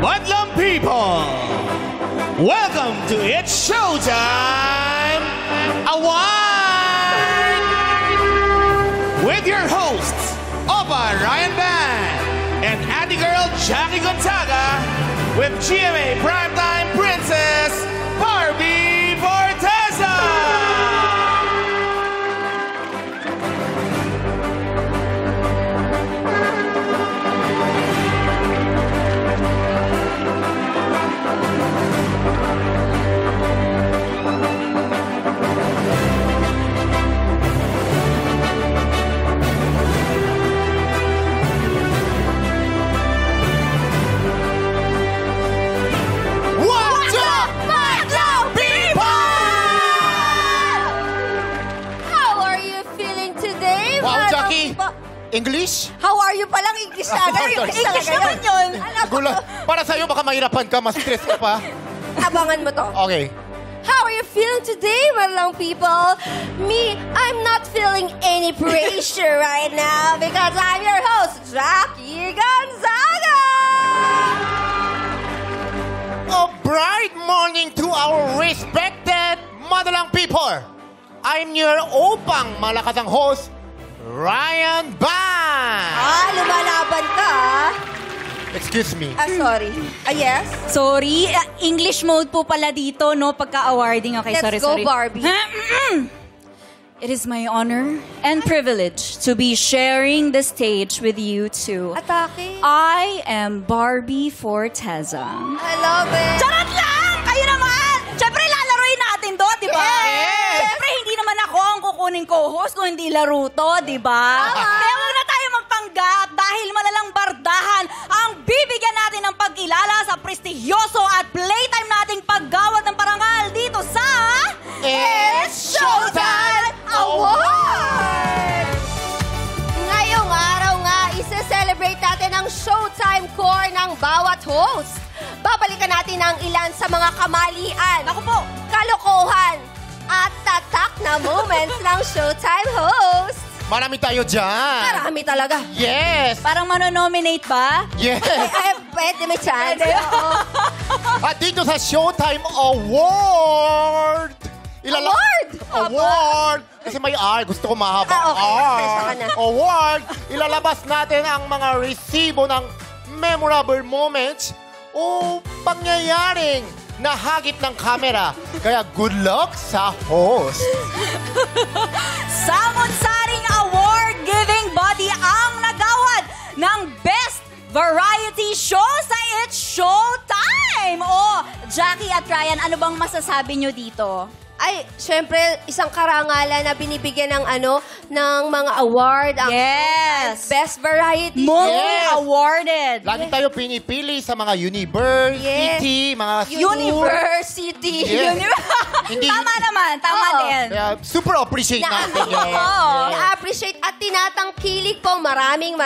Madlang people, welcome to It's Showtime Award! With your hosts, Opa Ryan Band and Ate Girl Jackie Gonzaga with GMA Primetime Princess Barbie Forteza! English? How are you palang English na agad? English naman yun. Para sa'yo, baka mahirapan ka, mas-stress ka pa. Abangan mo to. Okay. How are you feeling today, madlang people? Me, I'm not feeling any pressure right now because I'm your host, Jackie Gonzaga! A bright morning to our respected madalang people. I'm your opang malakatang host, Ryan Band! Lumalaban ka, Excuse me. sorry. Yes? Sorry, English mode po pala dito, no? Pagka-awarding. Okay, Let's sorry. go, Barbie. It is my honor and privilege to be sharing the stage with you two. Atake. I am Barbie Forteza. I love it. Charot lang! Kayo naman! Siyempre, lalaroin natin to, di ba? Yes! Siyempre, hindi naman ako ang kukuning co-host kung hindi laro to, di ba? Kaya huwag na tayo magpanggap dahil malalang bardahan ang bibigyan natin ng pagkilala sa prestihyoso at playtime nating paggawad ng parangal dito sa... It's Showtime Award! Ngayong araw nga, isa-celebrate natin ang Showtime core ng bawat host. Babalikan natin ang ilan sa mga kamalian, Ako po! kalokohan, at tatak na moments ng Showtime host. Marami tayo dyan. Marami talaga. Yes! Parang manonominate ba? Yes! Pwede may chance. Oo. At dito sa Showtime Award! Award! Kasi may R. Gusto ko mahaba. Okay. Pasensya ka na. Award! Ilalabas natin ang mga resibo ng memorable moments o pangyayaring nahagip ng camera. Kaya good luck sa host. Samot-saring award-giving body ang nagawad ng Best Variety Show sa It's Showtime! Jackie at Ryan, ano bang masasabi nyo dito? Ay, syempre, isang karangalan na binibigyan ng ng mga award. Ang Yes! Best Variety. Multi-awarded! Lagi tayo pinipili sa mga university, mga school. University. Yes. Hindi- Tama naman, tama Oo. din. Kaya super appreciate natin yun. Na-appreciate at tinatangkilik po. Maraming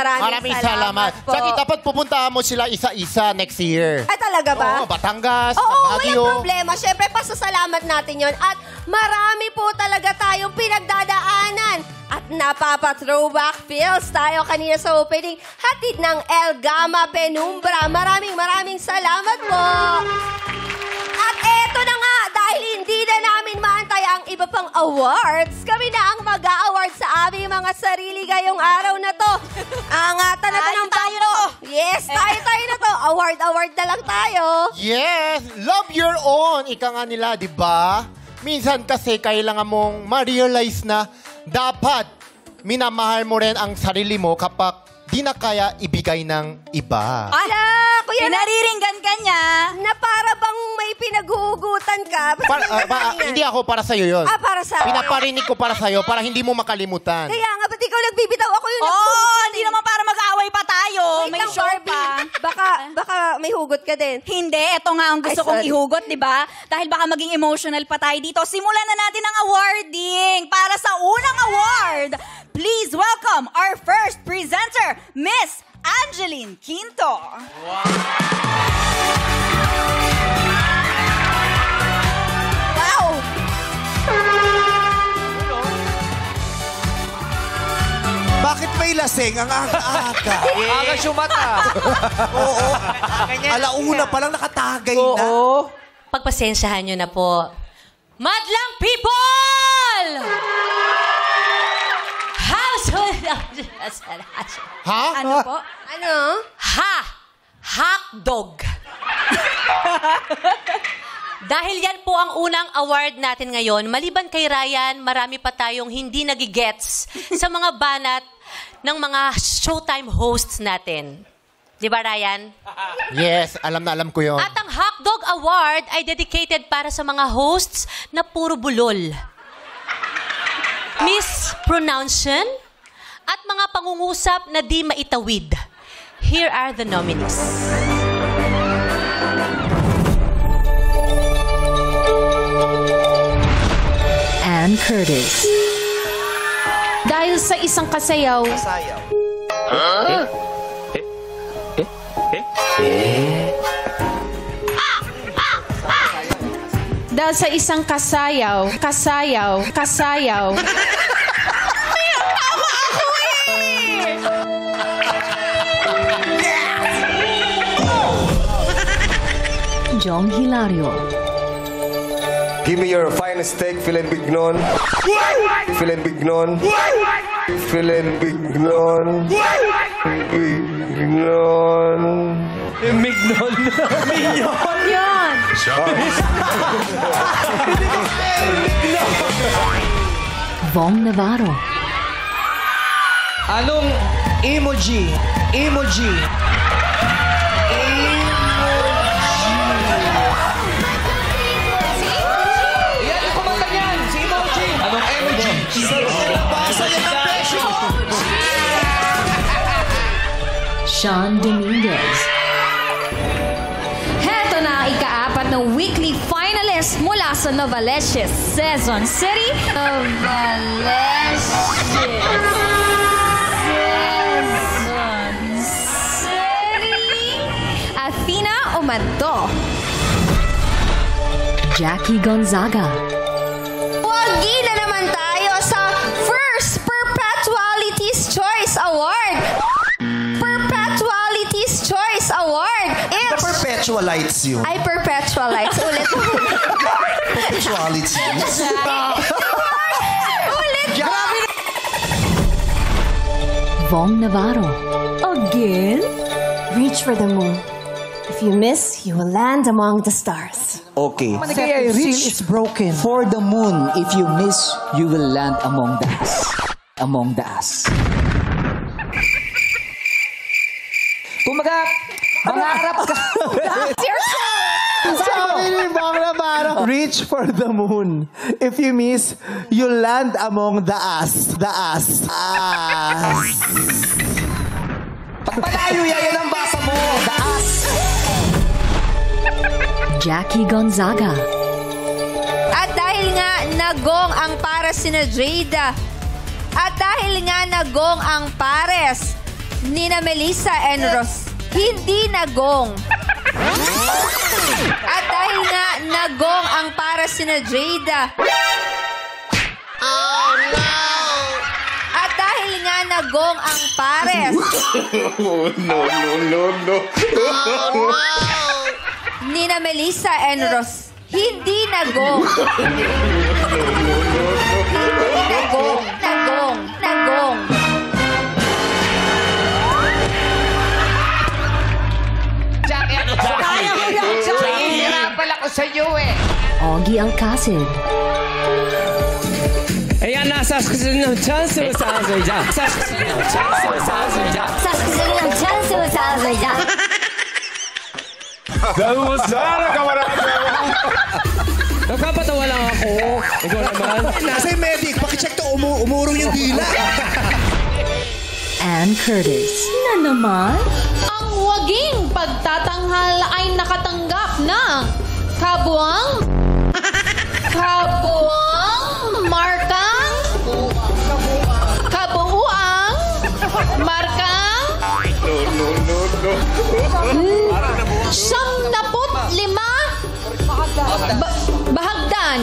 salamat. po. Jackie, dapat pupuntahan mo sila isa-isa next year. Ay, talaga ba? Oo, Batangas, Oo, Baguio. walang problema. Syempre, pasasalamat natin yon. At marami po talaga tayong pinagdadaanan. At napapa-throwback feels tayo kanina sa opening. Hatid ng El Gama Penumbra. Maraming salamat po. At eto na nga, dahil hindi na namin maantay ang iba pang awards, kami na ang mag-a-award sa aming mga sarili ngayong araw na to. Angatan na to ng Tayo bangko. Yes, tayo na to. Award na lang tayo. Yes, love your own. Ika nga nila, di ba? Minsan kasi kailangan mong ma-realize na dapat minamahal mo rin ang sarili mo kapag di na kaya ibigay ng iba. Ala, kuya na, Pinariringgan ka niya. na para bang may pinaghuhugutan ka. Hindi ako para sa'yo yun. Para sa... Pinaparinig ko para sa'yo para hindi mo makalimutan. Kaya nga, ba't ikaw nagbibitaw? Ako yung Hindi naman para mag-away pa tayo. Wait May lang, show Barbie. pa. Baka may hugot ka din. Hindi, ito nga ang gusto Ay, kong sorry. ihugot, di ba? Dahil baka maging emotional pa tayo dito. Simulan na natin ang awarding para sa unang award. Please welcome our first presenter, Miss Angeline Quinto. Wow! Bakit may lasing ang aga-aga? Aga sumata. Oo. Alauna pa lang nakatagay na. Oo. Pagpasensyahan nyo na po. Madlang people! Household... Ha? Ano po? Ano? Hotdog. Dahil yan po ang unang award natin ngayon, maliban kay Ryan, marami pa tayong hindi nagigets sa mga banat ng mga Showtime hosts natin. Di ba, Ryan? Yes, alam na alam ko yon. At ang Hotdog Award ay dedicated para sa mga hosts na puro bulol. Mispronunciation at mga pangungusap na di maitawid. Here are the nominees. Ann Curtis. Dahil sa isang kasayaw. Dahil sa isang kasayaw. John Hilario. Give me your finest steak, filet mignon. Filet mignon. Filet mignon. Mignon. Mignon. Yan! Vong Navarro. Anong emoji? Emoji. Yan, kumanta niyan. Si emoji. Anong emoji? Sean Dominguez. Heto na ang ika-4 na weekly finalist mula sa Novaliches, Quezon City. Novaliches. Quezon City. Athena Umanto. Jackie Gonzaga. Wagi na naman tayo sa First Perpetualities Choice Award. Perpetualities Choice Award. The perpetualites you. Ay, perpetualites. Ulit. Perpetualities. Ulit. Vong Navarro. Again? Reach for the moon. If you miss, you will land among the stars. Okay. Kaya reach It's broken. For the moon, if you miss, you will land among the us. Among the us. Kumaga, mangarap ka. Sabi ni Bong Navarro, reach for the moon. If you miss, you land among the us. The us. Pagpalayo yan ang basa mo. The us. Jackie Gonzaga. At dahil nga nagong ang pares sina Jada, at dahil nga nagong ang pares nina Melissa and Ross, hindi nagong. At dahil nga nagong ang pares sina Jada. Oh no! At dahil nga nagong ang pares. No. Oh no! Nina Melissa and Ross, hindi nagong. Nagong. Kaya ko yan, Jack. Hihirapan ako sa iyo eh. Augie Alcacid. Ayan, nasa ng chance mo sa Azoyja. Sa ng chance mo sa Azoyja. Nagpapatawa lang ako. Ikaw naman. Nasa yung medic, pakicheck to, umurong yung dila. Ann Curtis. Na naman, ang waging pagtatanghal ay nakatanggap ng kabuang markang kabuuang markang 75 bahagdan.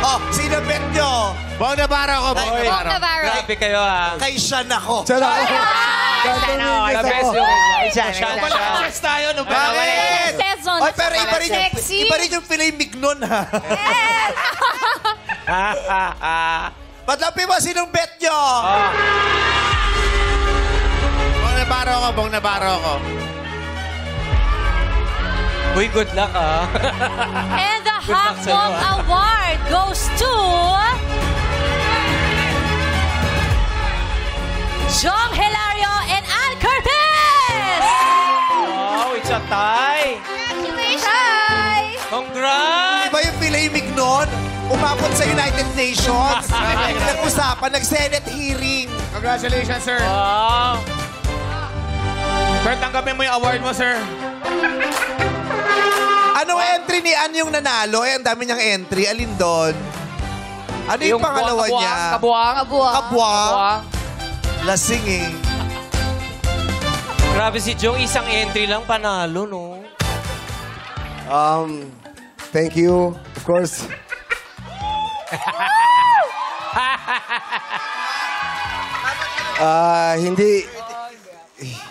Oh, sino bet nyo? Bong Navarro ako, Bong Navarro. Grabe kayo, ha? Kay Sean ako. Siya na ako. The best yung Yes tayo, no? Bakit? Season. Oy, pero Sexy. iba rin yung filet mignon, ha? Patlapi mo, sinong bet nyo? Bong Navarro ako, Bong Navarro ako. Uy, good luck, ha? And the Good luck sa'yo, Hakbong Award goes to... Jong Hilario and Ann Curtis! Wow, it's a tie. Hi! Congrats! Iba yung filet mignon? Umabot sa United Nations. Nag-usapan, nag-Senate hearing. Congratulations, sir. Wow. Sir, tanggapin mo yung award mo, sir. Anong entry ni Ann yung nanalo? Eh, ang dami niyang entry. Alin doon? Ano yung pangalawa niya? Kabuang. Lasing eh. Grabe si Jong, isang entry lang panalo, no? Thank you, of course.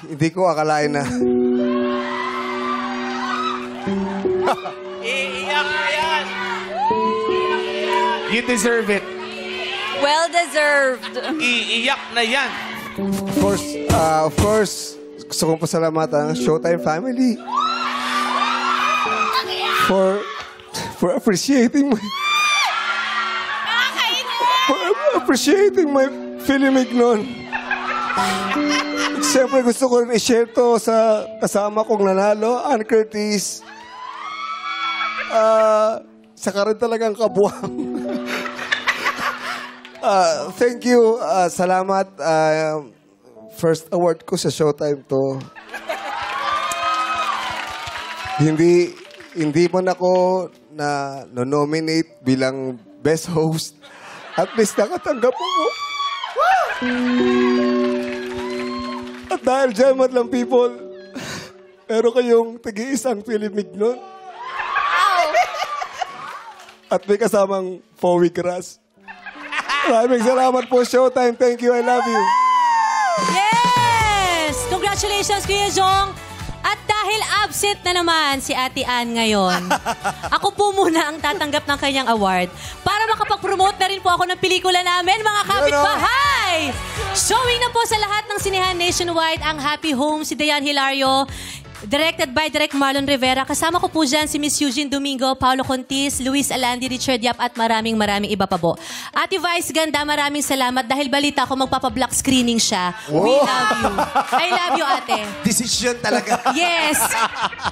Hindi ko akalain na. Iiyak na yan. You deserve it. Well deserved. Iiyak na yan. Of course, gusto kong pasalamatan ang Showtime family for appreciating my filet mignon. Siyempre gusto ko rin i-share to sa kasama kong nanalo, Ann Curtis. Saka rin talagang kabuang. Thank you. Salamat. First award ko sa Showtime to. Hindi man ako na nominate bilang best host. At least nakatanggap ako. At dahil dyan, madlang people, meron kayong tigi-isang filet mignon. At may kasamang foie gras. Maraming salamat po, Showtime. Thank you. I love you. Yes! Congratulations, Kuya Jong! At dahil absent na naman si Ate Ann ngayon, ako po muna ang tatanggap ng kanyang award para makapag-promote na rin po ako ng pelikula namin, mga kapitbahay! Showing na po sa lahat ng sinehan nationwide ang Happy Home, si Dayan Hilario. Directed by Direk Marlon Rivera. Kasama ko po dyan si Miss Eugene Domingo, Paolo Contis, Luis Alandi, Richard Yap at maraming iba pa po. Ate Vice Ganda, maraming salamat dahil balita ko magpapa-block screening siya. We love you. I love you, ate. Decision talaga. Yes.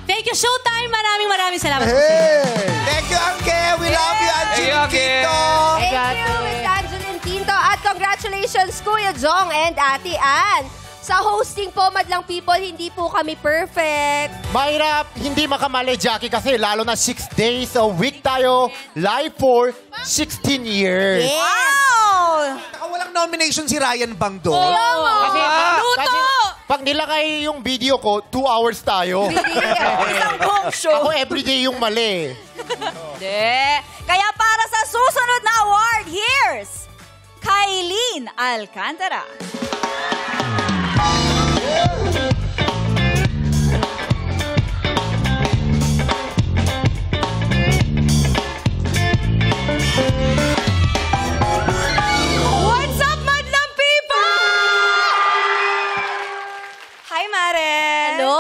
Thank you, Showtime. Maraming salamat. Thank you, Angke. We love you, Angeline Quinto. Thank you, Miss Angeline Quinto. At congratulations, Kuya Jong and Ate Ann. Sa hosting po, madlang people, hindi po kami perfect. Mahirap hindi makamali, Jackie, kasi lalo na 6 days a week tayo live for 16 years. Yes. Wow! Walang nomination si Ryan Bang doon. Kasi pag nilagay yung video ko, 2 hours tayo. Isang buong show. Ako everyday yung mali. Hindi. Kaya para sa susunod na award, here's Kailin Alcantara. What's up, madlang people? Hi, Mare. Hello.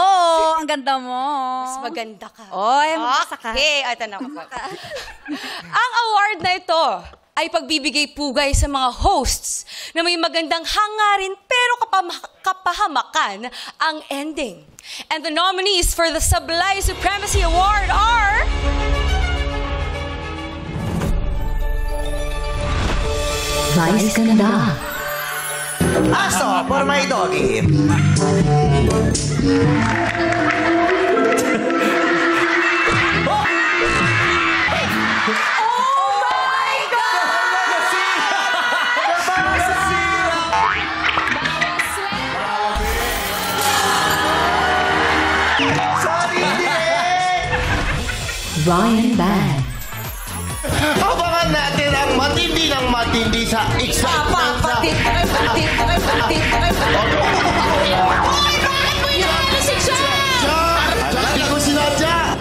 Ang ganda mo. Mas maganda ka. Oy, makasa ka. Okay, ito na. Ang award na ito ay pagbibigay pugay sa mga hosts na may magandang hangarin pero kapahamakan ang ending. And the nominees for the Sablay Supremacy Award are... Vice Ganda. Aso for my doggy. Ryan Band. Abangan natin tindi sa excitement sa... Hindi ko sinadya!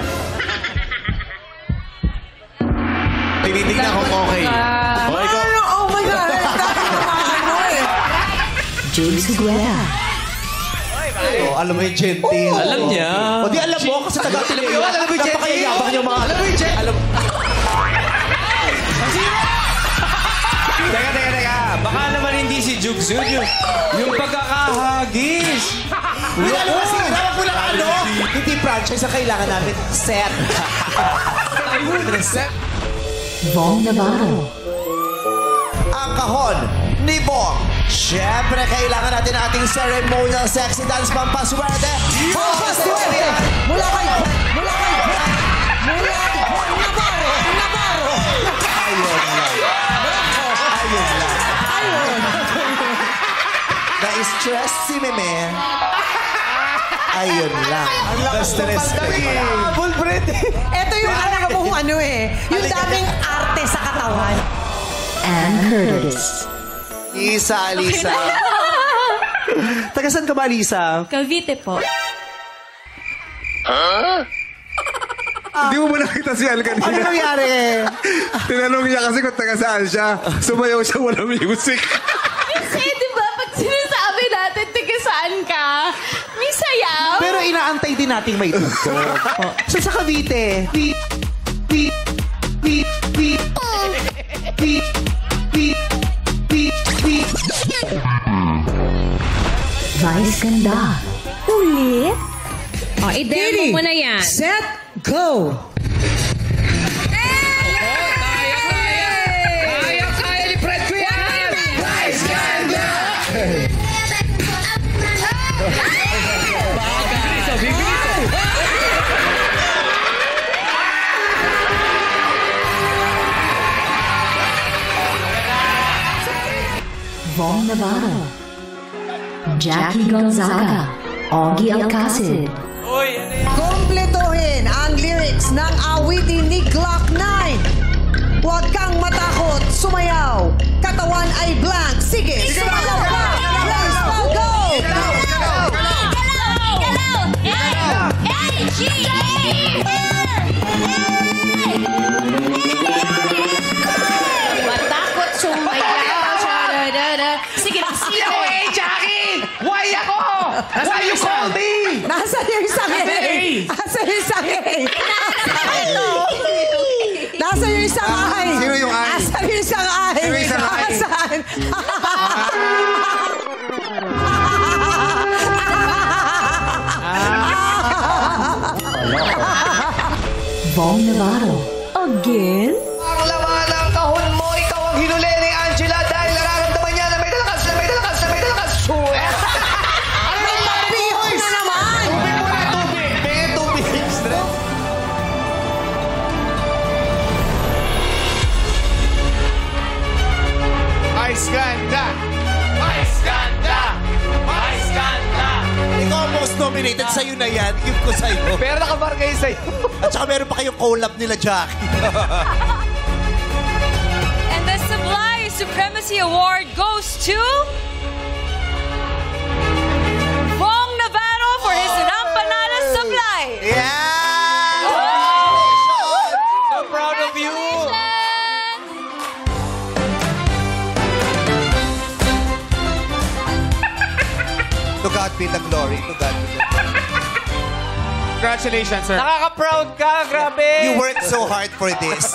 Tinitignan kung okay. Oh my God! James Guerra. Oh, alam mo yung gentle. Alam niya. O di alam mo, kasi taga-alam mo. Alam mo yung gentle. Napakayabang niyo mga... Alam mo yung gentle. Alam Teka. Baka naman hindi si Jugsu. Yung pagkakahagis. Wala naman si Ira. Wala ano. Hindi franchise ang kailangan natin. Set. Bong Navarro. Ang kahon ni Bong. Siyempre, kailangan natin ating ceremonial sexy dance pampaswerte. Pampaswerte! Mula kay Navarro! Ayun lang. Na-stress si Meme. Ayun lang. Na-stress ka. Ito yung yung daming arte sa katawan. Ann Curtis. Lisa. Taga saan ka ba, Lisa? Cavite po. Hindi mo ba nakita si Al kanina? Ano nangyari? Tinanong niya kasi kung taga saan siya. Sumayaw siya, walang music. Kasi, di ba, pag sinasabi natin, tiga saan ka, may sayaw. Pero inaantay din nating may tugtog. So sa Cavite, Vice Ganda. Ulit? O, i-demo mo na yan. Set, go! Kaya ni Fred ko yan! Vice Ganda! Bong Navarro. Jackie Gonzaga. Augie Alcacid. Kompletohin ang lyrics ng awitin ni Glock 9. Huwag kang matakot, sumayaw. Katawan ay blank. Sige, sumayaw ka. Let's go! Matakot sumayaw. Sige. Hey, Jackie! Why ako? Why you call me? Nasaan yung isang A? Nasaan yung isang A? Nasaan yung isang I? Sino yung I? Nasaan yung isang I? Sino yung isang I? Nasaan? Bong Navarro. Again? ang laman ng kahon mo, ikaw ang hinuli ni Angela dahil nararamdaman niya na may dalakas. Suwet! May mabihon na naman! Tubig. Vice Ganda! Vice Ganda! Vice Ganda! Ikaw ang most nominated sa'yo na yan. Give ko sa'yo. Pero nakamarka yun sa'yo. At saka meron pa kayong collab nila, Jackie. And the Supply Supremacy Award goes to Bong Navarro for his Rampanada Supply. Yeah! So proud of you. To God be the glory. To God be the glory. Congratulations, sir. Nakaka-proud ka, grabe. You worked so hard for this.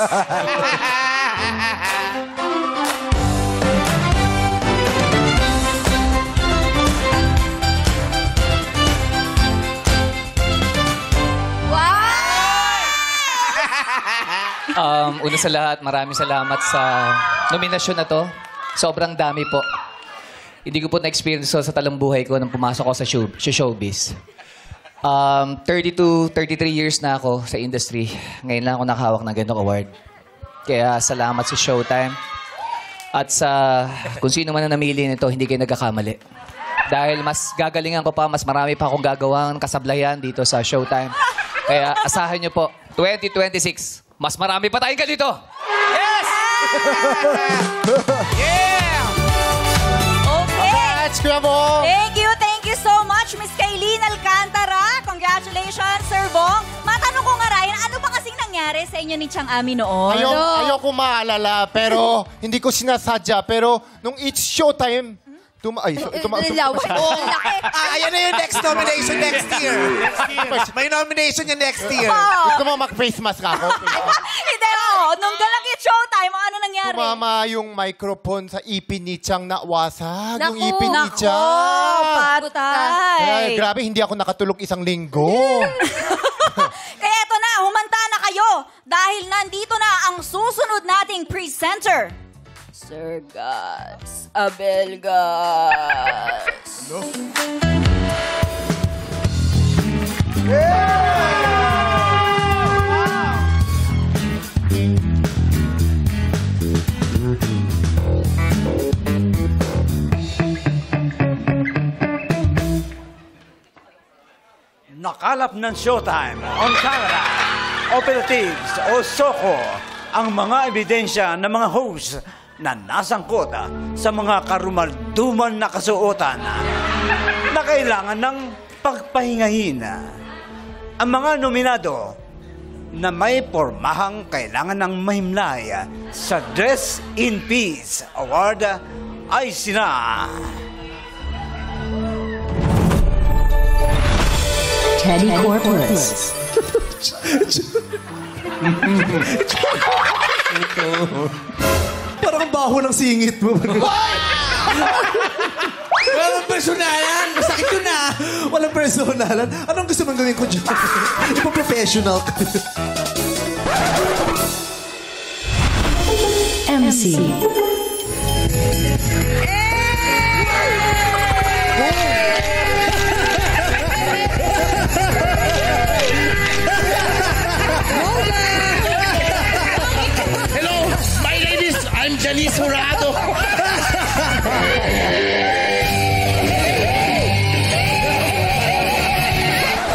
Una sa lahat, maraming salamat sa nominasyon na to. Sobrang dami po. Hindi ko po na-experience sa talang buhay ko nang pumasok ako sa showbiz. 33 years na ako sa industry. Ngayon lang ako nakahawak ng ganong award. Kaya salamat sa Showtime. At sa kung sino man na namili nito, hindi kayo nagkakamali. Dahil mas gagalingan ko pa, mas marami pa akong gagawang kasablayan dito sa Showtime. Kaya asahan nyo po, 2026, mas marami pa tayong ganito. Yes! Yeah! Okay. Congrats, Kuya Bong! Thank you so much, Miss Kaylin Alcantara. Congratulations, Sir Bong. Matanong ko nga, Ryan, ano ba kasing nangyari sa inyo ni Chang Ami noon? Ayaw ko maalala, pero hindi ko sinasadya. Pero nung it's showtime, Ayan na yung next nomination next year. May nomination yung next year. Gusto mo mag-face mask ako? Hindi mo. Nung galang yung showtime, ano nangyari? Tumama yung microphone sa ipin ni Chang na wasag. Yung Naku, ipin ni Chang. patay. Kaya, grabe, hindi ako nakatulog isang linggo. Kaya eto na, humanda na kayo. Dahil nandito na ang susunod nating presenter. Sir Gas Abelgas. No? Nakalap ng Showtime on camera, operatives o SOCO ang mga ebidensya ng mga hosts na nasangkot sa mga karumalduman na kasuotan na kailangan ng pagpahingahin. Ang mga nominado na may pormahang kailangan ng mahimlay sa Dress in Peace Award ay sina Teddy Corpus. Parang ang baho ng singit mo. Walang personalan. Masakit yun na. Walang personalan. Anong gusto mong gawin ko dyan? Ipa-professional ka. MC. Hello, my ladies. I'm Janice Jurado.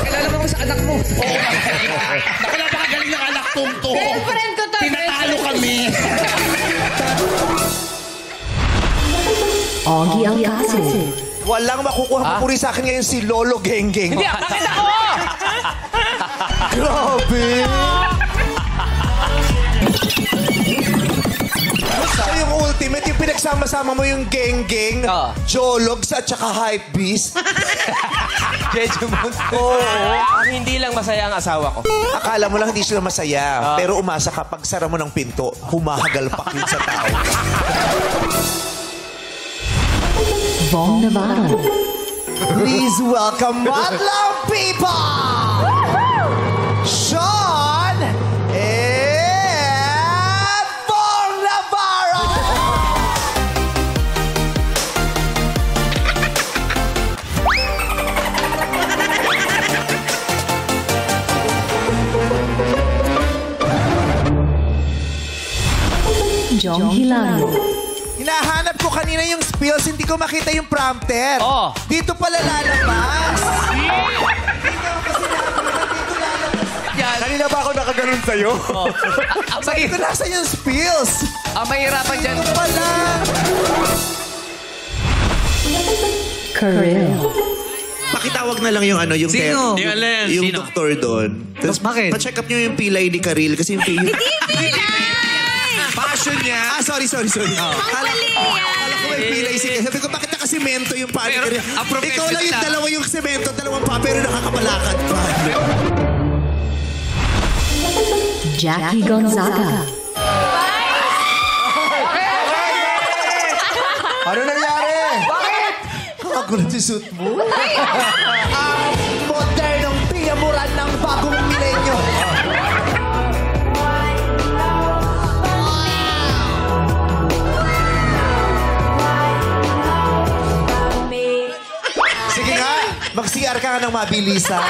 Kilala mo sa anak mo. Naku, napakagaling ng anak kong to. Girlfriend ko to. Tinatalo kami. Augie Alcacid. Walang makukuha papuri sa akin ngayon si Lolo Genggeng. Hindi, bakit ako? Grabe! Gusto ko yung ultimate, yung pinagsama-sama mo yung Genggeng, Jologs at saka Hypebeast. Jeju Monster. Oo. Ang hindi lang masaya ang asawa ko. Akala mo lang hindi sila masaya, pero umasa ka pag sara mo ng pinto, humahagalpak yun sa tao. Bong Navarro. Please welcome Madlang people! Sean and Bong Navarro! Jong Hilario. Hinahanap ko kanina yung spills, hindi ko makita yung prompter. Dito pala lalabas. Kanina ba ako nakaganon sa'yo? Dito nasa yung spills. Ang mahirapan dyan. Dito pala. Karel. Pakitawag na lang yung ano, yung Sino? yung, Yung Allen, yung sino? doktor doon. Tapos bakit? Pa-check up nyo yung pilay ni Karil kasi yung pilay. Hindi pilay! Passion niya. Sorry. Akala ko may pilay siya. Sabi ko, bakit nakasemento yung paa ni Karil? Ikaw lang yung dalawa yung semento, dalawang pa, pero nakakabalakad pa. Jackie Gonzaga. Ano nangyari? Bakit? Kakagulat yung suit mo. Ang modernong pinyamuran ng bagong milenyo. Sige nga, mag-CR ka nga ng mabilisan.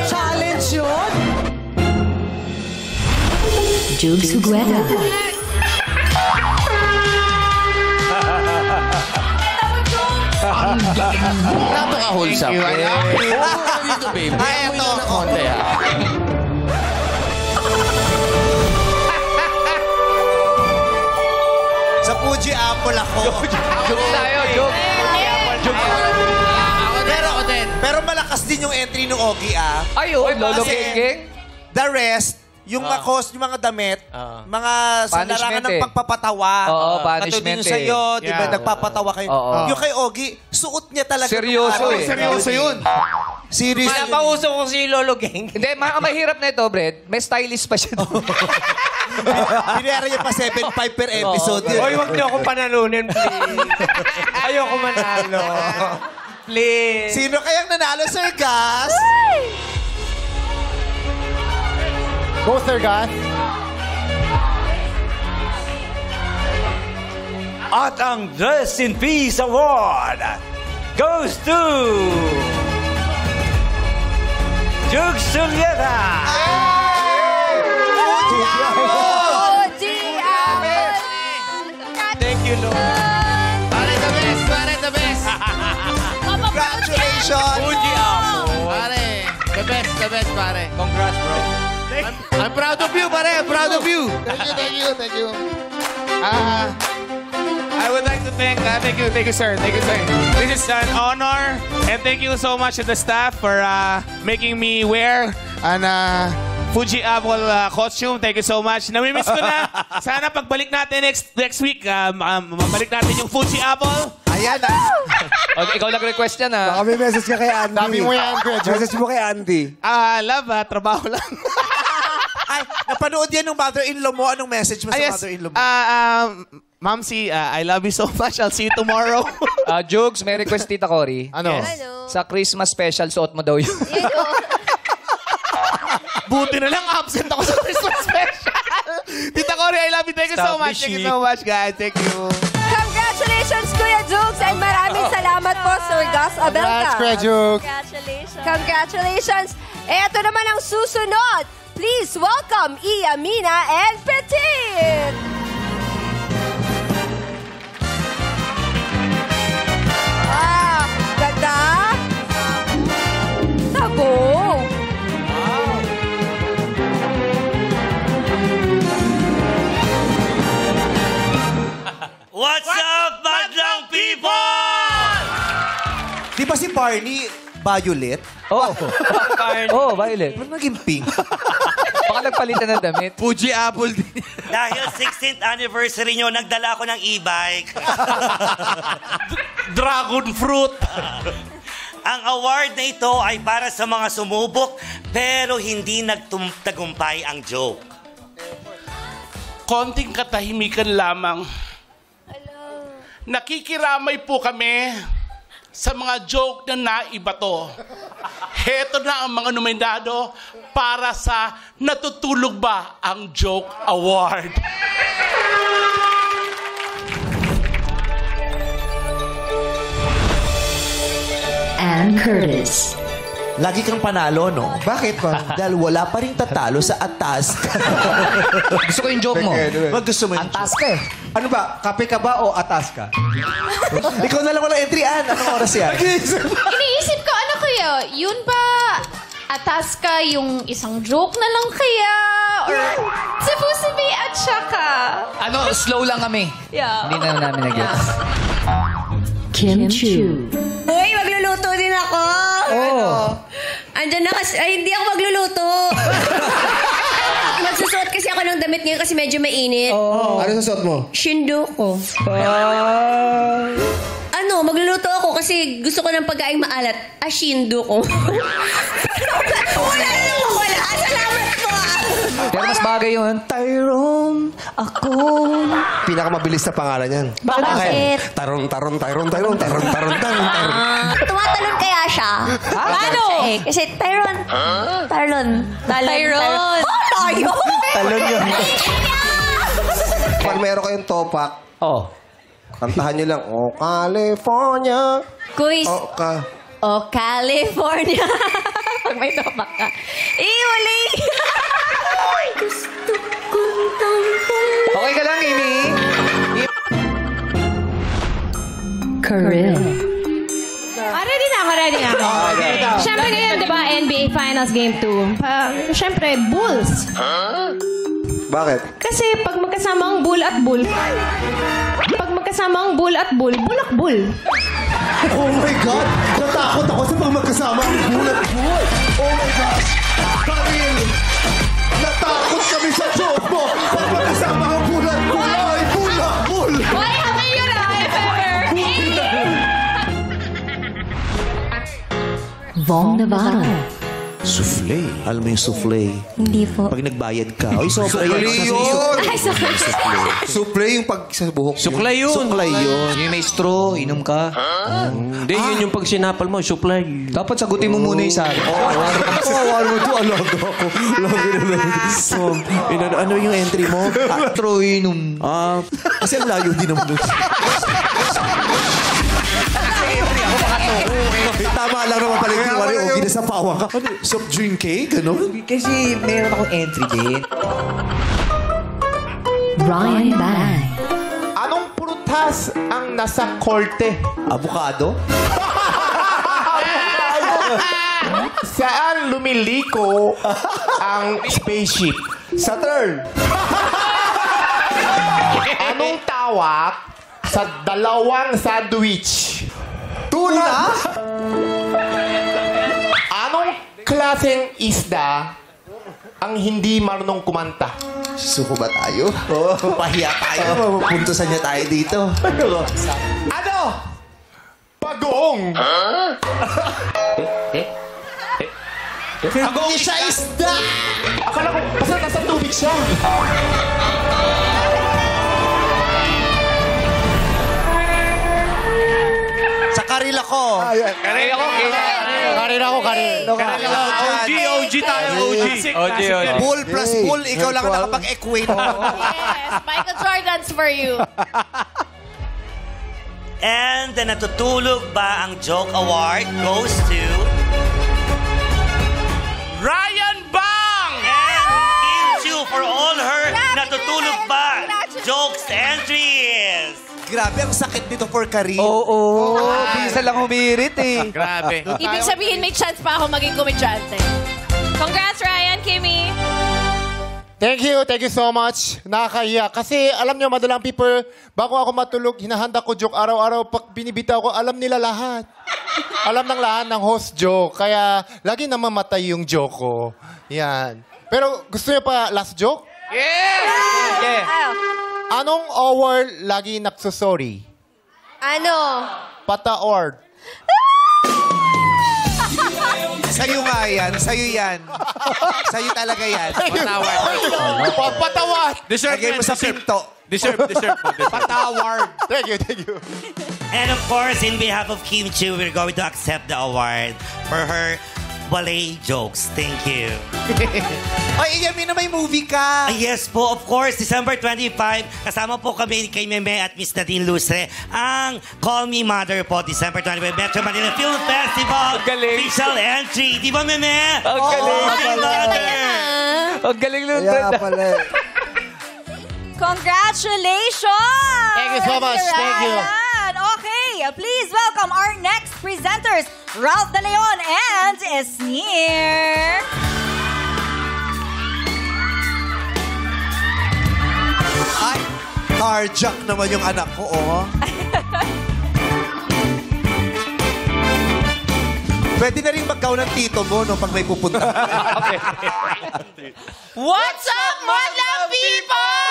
Challenge yun? Jude Sugueta. Napaka-wholesome. Dito, babe. Ay, ito. Fuji Apple ako. Joke tayo, joke. Pero malakas din yung entry ng Ogie, ah. Ay, oh, Lolo Kasi Geng-Geng. The rest, yung mga damit, mga larangan ng pagpapatawa. Oo, punishment Katulad yung sa'yo, di ba, Yeah. nagpapatawa kayo. Oo. Yung kay Ogie, suot niya talaga. Seryoso eh. Seryoso yun. Serious. Pinapauso ko si Lolo Geng. Hindi, mahirap na ito, Brad. May stylist pa siya. Biniyara niya pa 7.5 per episode. Hoy, wag niyo akong panalunin, please. Ayoko manalo. Please. Sino kayang nanalo, Sir Gus? Go, Sir Gus. At ang Dress in Peace Award goes to Jukes Julieta. Thank you, Lord. Pare, the best. Pare, the best. Congratulations. Fuji Apple. Pare, the best, pare. Congrats, bro. I'm proud of you, pare. I'm proud of you. Thank you. I would like to thank you, sir. This is an honor, and thank you so much to the staff for making me wear an Fuji Apple costume. Thank you so much. Namimiss ko na. Sana pagbalik natin next week, mabalik natin yung Fuji Apple. Ayan, Okay, ikaw nag-request yan, ha? Baka may message ka kay Andy. Sabi mo yan, Pedro. Message mo kay Andy. Love, trabaho lang. Ay, napanood yan ng mother-in-law mo. Anong message mo sa Yes, mother-in-law mo? Mamsi, I love you so much. I'll see you tomorrow. Jokes, may request, Tita Cory. Ano? Sa Christmas special, suot mo daw yun. Buti na lang absent ako sa Christmas special. Tita Cory, I love you. Thank you so much. Thank you so much, guys. Thank you. Congratulations, Kuya Jukes, and maraming salamat po, Sir Gus Abelka. Congrats, Kuya Jukes. Congratulations. Eto naman ang susunod. Please welcome Iya, Mina, and Petit. Ganda. Tabo. What's up, madlang people? Di ba si Barney violet? Oh, Violet. Ba't naging pink? Baka nagpalitan ng damit. Fuji Apple din. Dahil 16th anniversary nyo, nagdala ako ng e-bike. Dragon fruit. Ang award na ito ay para sa mga sumubok pero hindi nagtagumpay ang joke. Konting katahimikan lamang. Nakikiramay po kami sa mga joke na naibato. Heto na ang mga nominado para sa Natutulog Ba ang Joke Award. Ann Curtis. Lagi kang panalo, no? Bakit ba? Dahil wala pa rin tatalo sa atas. Gusto ko yung joke mo. Wag gusto mo yung Antas ka eh. Ano ba? Kape ka ba o atas ka? Ikaw na lang walang entry, Ann. Anong oras yan? Iniisip ko, ano kaya? Yun ba, atas ka yung isang joke na lang kaya? Or supposed to be at saka? Ano, slow lang kami. Yeah. Hindi na namin nag-gets. Kim Chu. Uy, magluluto din ako. Andyan na kasi, ay, hindi ako magluluto. Magsusuot kasi ako ng damit ngayon kasi medyo mainit. Ano susuot mo? Shinduko. Ano, magluluto ako kasi gusto ko ng pagkain maalat. Shinduko. Wala na lang wala. Salamat po. Pero mas bagay yun. Tyrone, ako. Pinakamabilis na pangalan yan. Bakit? Taron. Tumatalon kaya siya? Ano? Kasi Tyrone. Talon. Tyron. Oh, layo! Talon yun. Pag meron kayong topak, kantahan nyo lang, Oh, California. Kuis. Oh, California. Pag may topak ka. Iwali! Gusto kong tanggal. Okay ka lang, Amy? Karel. Ready na ako. Siyempre ngayon, di ba, NBA Finals Game 2. Siyempre, Bulls. Bakit? Kasi pag magkasama ang bull at bull, bulak-bul. Oh my God! Natakot ako sa pag magkasama ang bulat bull. Oh my gosh! Karil! Natakot kami sa joke mo pag magkasama ang bulat bull. Ay, bulak bull! Why haven't you live ever? Vom Navarro. Soufflé. Alam mo yung soufflé? Hindi po. Pag nagbayad ka. Ay, sobra Soufflé yun! Ay, sorry. Soufflé yung pag sa buhok. Suklay yun. Suklay yun. Yung may straw, inom ka. Hindi, yun yung pag sinapal mo, suklay. Dapat sagutin mo muna yung sa akin. Ano to? Alaga ako. Ano yung entry mo? Straw, inom. Kasi ang layo din naman doon. Tama lang naman pala yung wari. Okay na sa pawang ka. Soft drink cake? Ganon? Kasi meron akong entry din. Ryan Bang. Anong prutas ang nasa korte? Avocado? Saan lumiliko ang spaceship? Saturn. Anong tawag sa dalawang sandwich? Tuna? Anong klaseng isda ang hindi marunong kumanta? Suko ba tayo? Pahiya tayo. Mapupuntusan niya tayo dito. Ano? Pagong. Pagong siya isda! Akala ko, basta nasa tubig siya. Sa karil ako. Karil ako. OG tayo, OG. Bull plus bull, ikaw lang ang nakapag-equate. Yes, Michael Jordan's for you. And the natutulog ba ang Joke Award goes to Ryan Bang! And Kim Chu for all her natutulog ba jokes entries. Grabe, ang sakit nito for Karil. Oo. Bisa lang humirit eh. Grabe. Ibig sabihin, may chance pa ako maging komedyante. Congrats, Ryan, Kimmy. Thank you so much. Nakakahiya. Kasi alam nyo, madalang people, bago ako matulog, hinahanda ko joke araw-araw. Pag binibitaw ko, alam nila lahat. Alam ng lahat ng host joke. Kaya lagi namamatay yung joke ko. Yan. Pero gusto nyo pa last joke? Yeah! Anong award lagi nagsusorry? Ano? Pata-award. Sa'yo nga yan. Sa'yo yan. Sa'yo talaga yan. Patawad. Lagay mo sa pinto. Deserve. Patawad. Thank you. And of course, in behalf of Kim Chu, we're going to accept the award for her ballet jokes. Thank you. Ay, Yamin na may movie ka. Yes po, of course. December 25, kasama po kami kay Meme at Miss Nadine Lustre. Ang Call Me Mother po, December 25, Metro Manila Film Festival. Official entry. Di ba, Meme? Ang galing. Ang galing nun. Kaya pala. Congratulations! Thank you so much. Thank you. Okay, please welcome our next presenters, Ralph De Leon and Esnir. Ay, carjack naman yung anak ko, oh. Pwede na rin magkaw ng tito mo, no, pag may pupunta. What's up, Madlang people?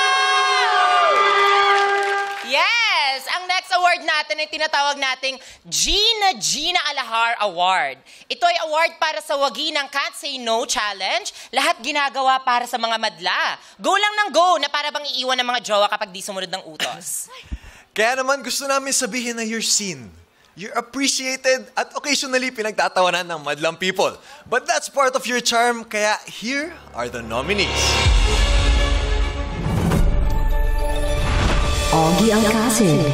Yes! Ang next award natin ay tinatawag nating Gina Alahar Award. Ito ay award para sa wagi ng Can't Say No Challenge. Lahat ginagawa para sa mga madla. Go lang ng go na para bang iiwan ng mga jowa kapag di sumunod ng utos. Kaya naman gusto namin sabihin na you're seen. You're appreciated at occasionally pinagtatawanan ng madlang people. But that's part of your charm, kaya here are the nominees. Augie Alcacid.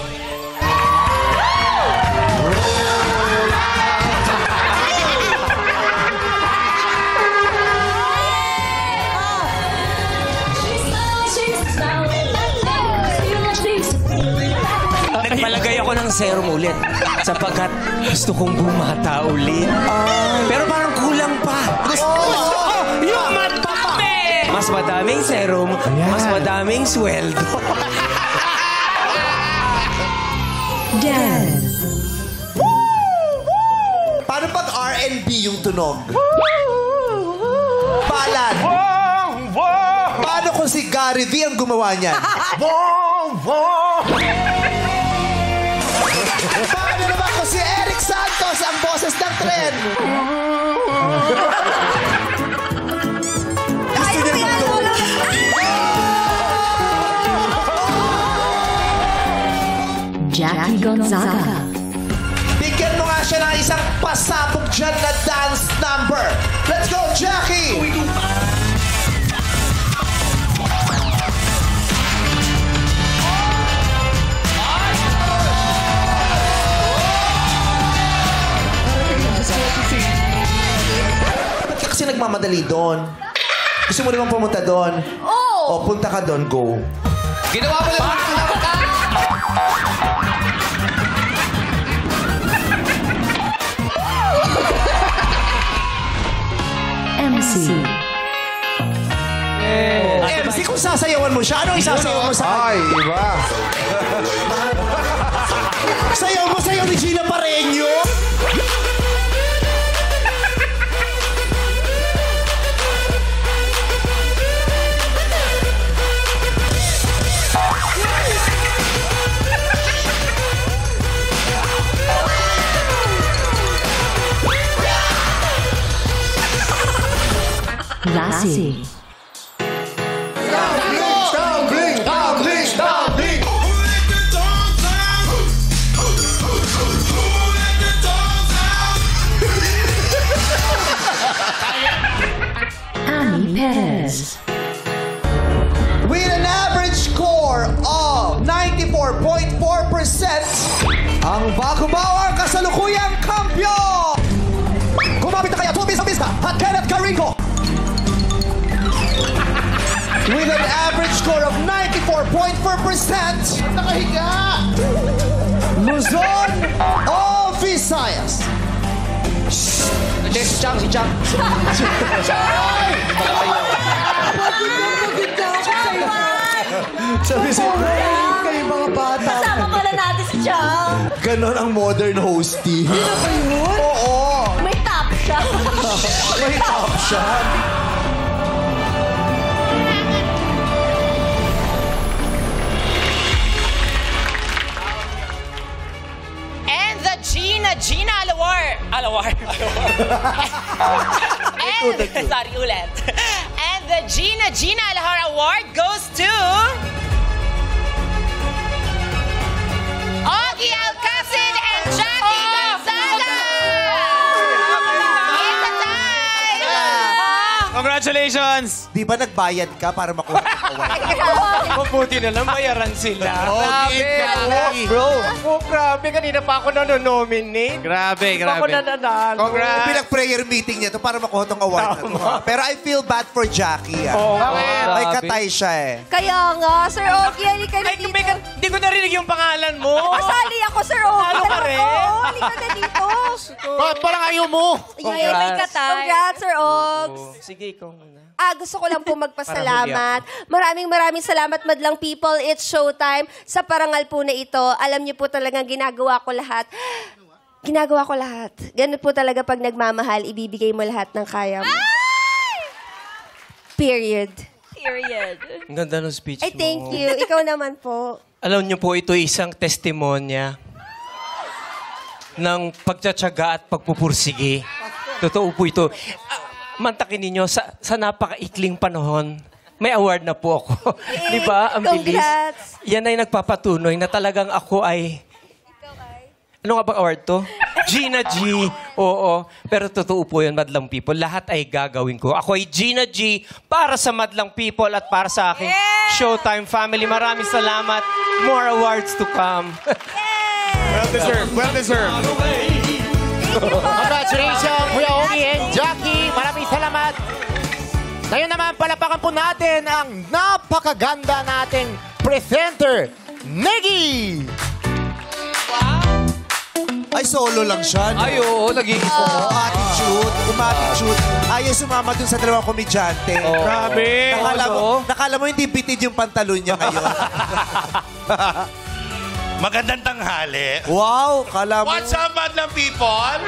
Nagpalagay ako ng serum ulit sapagkat gusto kong bumata ulit. Pero parang kulang pa. Yung madami! Mas Mas madaming serum, mas madaming sweldo. Dan. Paano pag R&B yung tunog? Balad. Paano kung si Gary V ang gumawa niyan? Paano naman kung si Eric Santos ang boses ng tren? Gusto niya magtunog. Jackie Gonzaga. Bigyan mo nga siya ng isang pasabog dyan na dance number. Let's go, Jackie! Ba't ka kasi nagmamadali doon? Gusto mo naman pumunta doon? Oo! O, punta ka doon, go. Ginawa mo lang. MC. MC, kung sasayawan mo siya, anong isasayawan mo sa kanya? Ay, iba. Sayaw ni Gina Pareño? Lassie. Annie Perez. With an average score of 94.4%, ang Baco Bauer kasalukuyang kampiyon! Kumapit na kaya Tubis Abista at Kenneth Carrico. With an average score of 94.4%, nakahiga! Luzon o Visayas. Si Chang. Sabi sa kayo mga bata. Kasama pala natin si Chang. Ganon ang modern hosting. Ano ba yun? Oo. May top siya. May top shot. And the Gina Alawar. And, sorry, ulit. And the Gina Alawar Award goes to... Ogie Alcacid and Jackie Gonzaga! It's a tie! Congratulations! Di ba nagbayad ka para makuha ang award? Mabuti na lang, bayaran sila. Bro. Oh, grabe. Kanina pa ako nanonominate. Grabe. Ako nananalo. Congrats! Pinag-prayer meeting niya to para makuha tong award na to. Pero I feel bad for Jackie. Oo. May katay siya eh. Kaya nga, Sir Ogie, halika na dito. Hindi ko narinig yung pangalan mo. Kasali ako, Sir Ogie. Talo ka rin? Oo, halika na dito. Parang ayaw mo. Yay, may katay. Congrats, Sir Ogs. Sige, ikaw muna. Gusto ko lang po magpasalamat. Maraming salamat, madlang people. It's showtime. Sa parangal po na ito, alam niyo po talagang ginagawa ko lahat. Ganun po talaga pag nagmamahal, ibibigay mo lahat ng kaya mo. Period. Ang ganda ng speech Ay, thank you. Ikaw naman po. Alam niyo po, ito isang testimonya ng pagtsatsaga at pagpupursige. Totoo po ito. Mantakin ninyo, sa napakaikling panahon, may award na po ako. Di ba? Ang bilis. Congrats. Yan ay nagpapatunoy na talagang ako ay... Ano nga bang award to? Gina G. Oo. Pero totoo po yun, madlang people. Lahat ay gagawin ko. Ako ay Gina G para sa madlang people at para sa aking Showtime family. Maraming salamat. More awards to come. Well deserved. Congratulations, Kuya Ogie and Jackie. Maraming salamat. Ngayon naman, palapakan po natin ang napakaganda nating presenter, Negi! Ay, solo lang siya. No? Ay, oo, nagiging Oo, attitude. Umattitude. Ayaw sumama dun sa dalawang komedyante. Grabe. Nakala mo hindi bitid yung pantalon niya ngayon. Magandang tanghali. Wow, kala mo. What's up, madlang people?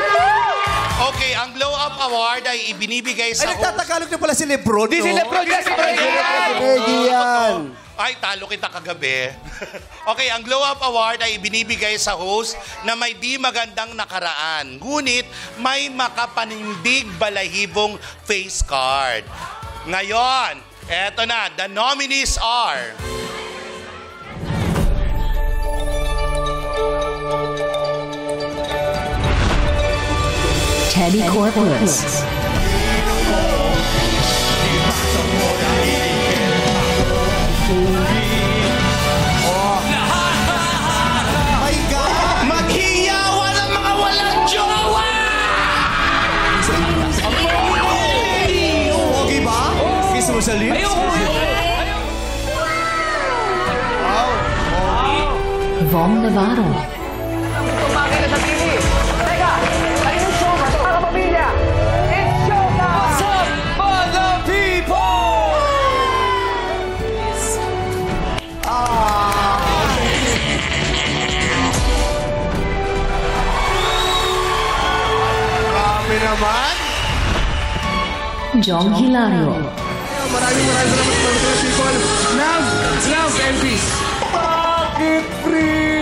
Okay, ang Glow Up Award ay ibinibigay sa... Ay, nagtatagalog na pala si Lebron, Di si Lebron, di si Lebron. Ay, talo kita kagabi. Okay, ang Glow Up Award ay ibinibigay sa host na may di magandang nakaraan. Ngunit may makapanindig balahibong face card. Ngayon, eto na, the nominees are... Teddy Corpus. My God! Maghiyawan ang mga walang jowa! Okay ba? Kiss mo sa lips? Vom Navarro. Tumangin na sa TV. Teka, ayun yung show na sa mga pamilya. It's showtime! What's up, mga people? Grabe naman. Jong Hilario. Maraming salamat sa mga people. Love and peace. Bakit free?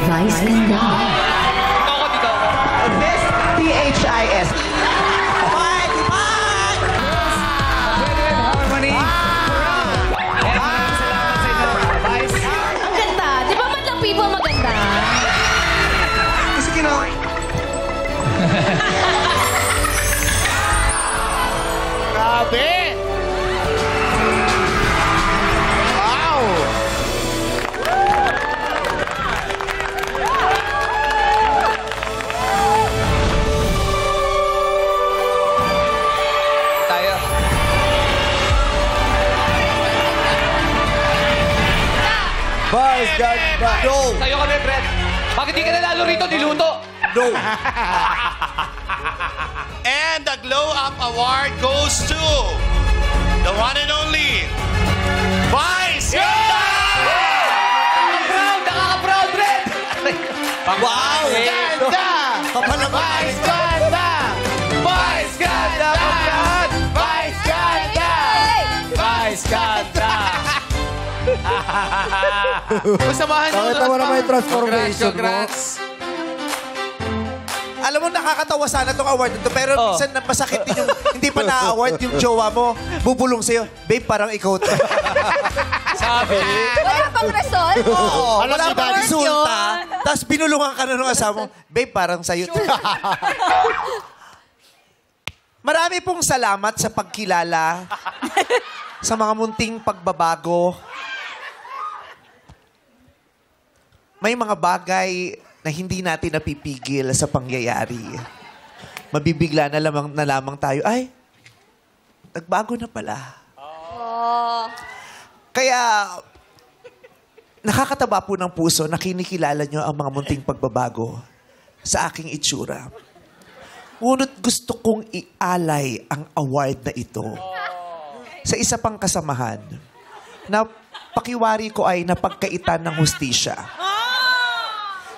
Vice Ganda. This PHIS. Ang ganda. Di ba madlang people maganda? Sige na. Grabe! Wow! Tayo. Vice ganda. No. Sa'yo kami, Fred. Bakit di ka nanalo rito? Niluto. No. And the Glow Up Award goes to the one and only Vice Ganda! Nakaka-proud! Nakaka-proud, Fred! Wow! Ganda! Kapal naman. Vice Ganda! Vice Ganda! Kaplan! Vice Ganda! Vice Ganda! Masamahan nyo. Nakita mo naman yung transformation mo. Congrats. Alam mo, nakakatawa sana itong award nito, pero minsan masakit din yung hindi pa na-award yung jowa mo. Bubulong sa'yo, babe, parang ikaw to. Sabi. Wala pang result? Oo, Ano wala si pang Daddy? resulta. Tapos binulungan ka na ng asawa mo, babe, parang sa'yo to. Marami pong salamat sa pagkilala, sa mga munting pagbabago. May mga bagay na hindi natin napipigil sa pangyayari. Mabibigla na lamang tayo, ay, nagbago na pala. Kaya, nakakataba po ng puso na kinikilala nyo ang mga munting pagbabago sa aking itsura. Ngunit gusto kong ialay ang award na ito sa isa pang kasamahan na pakiwari ko ay napagkaitan ng hustisya.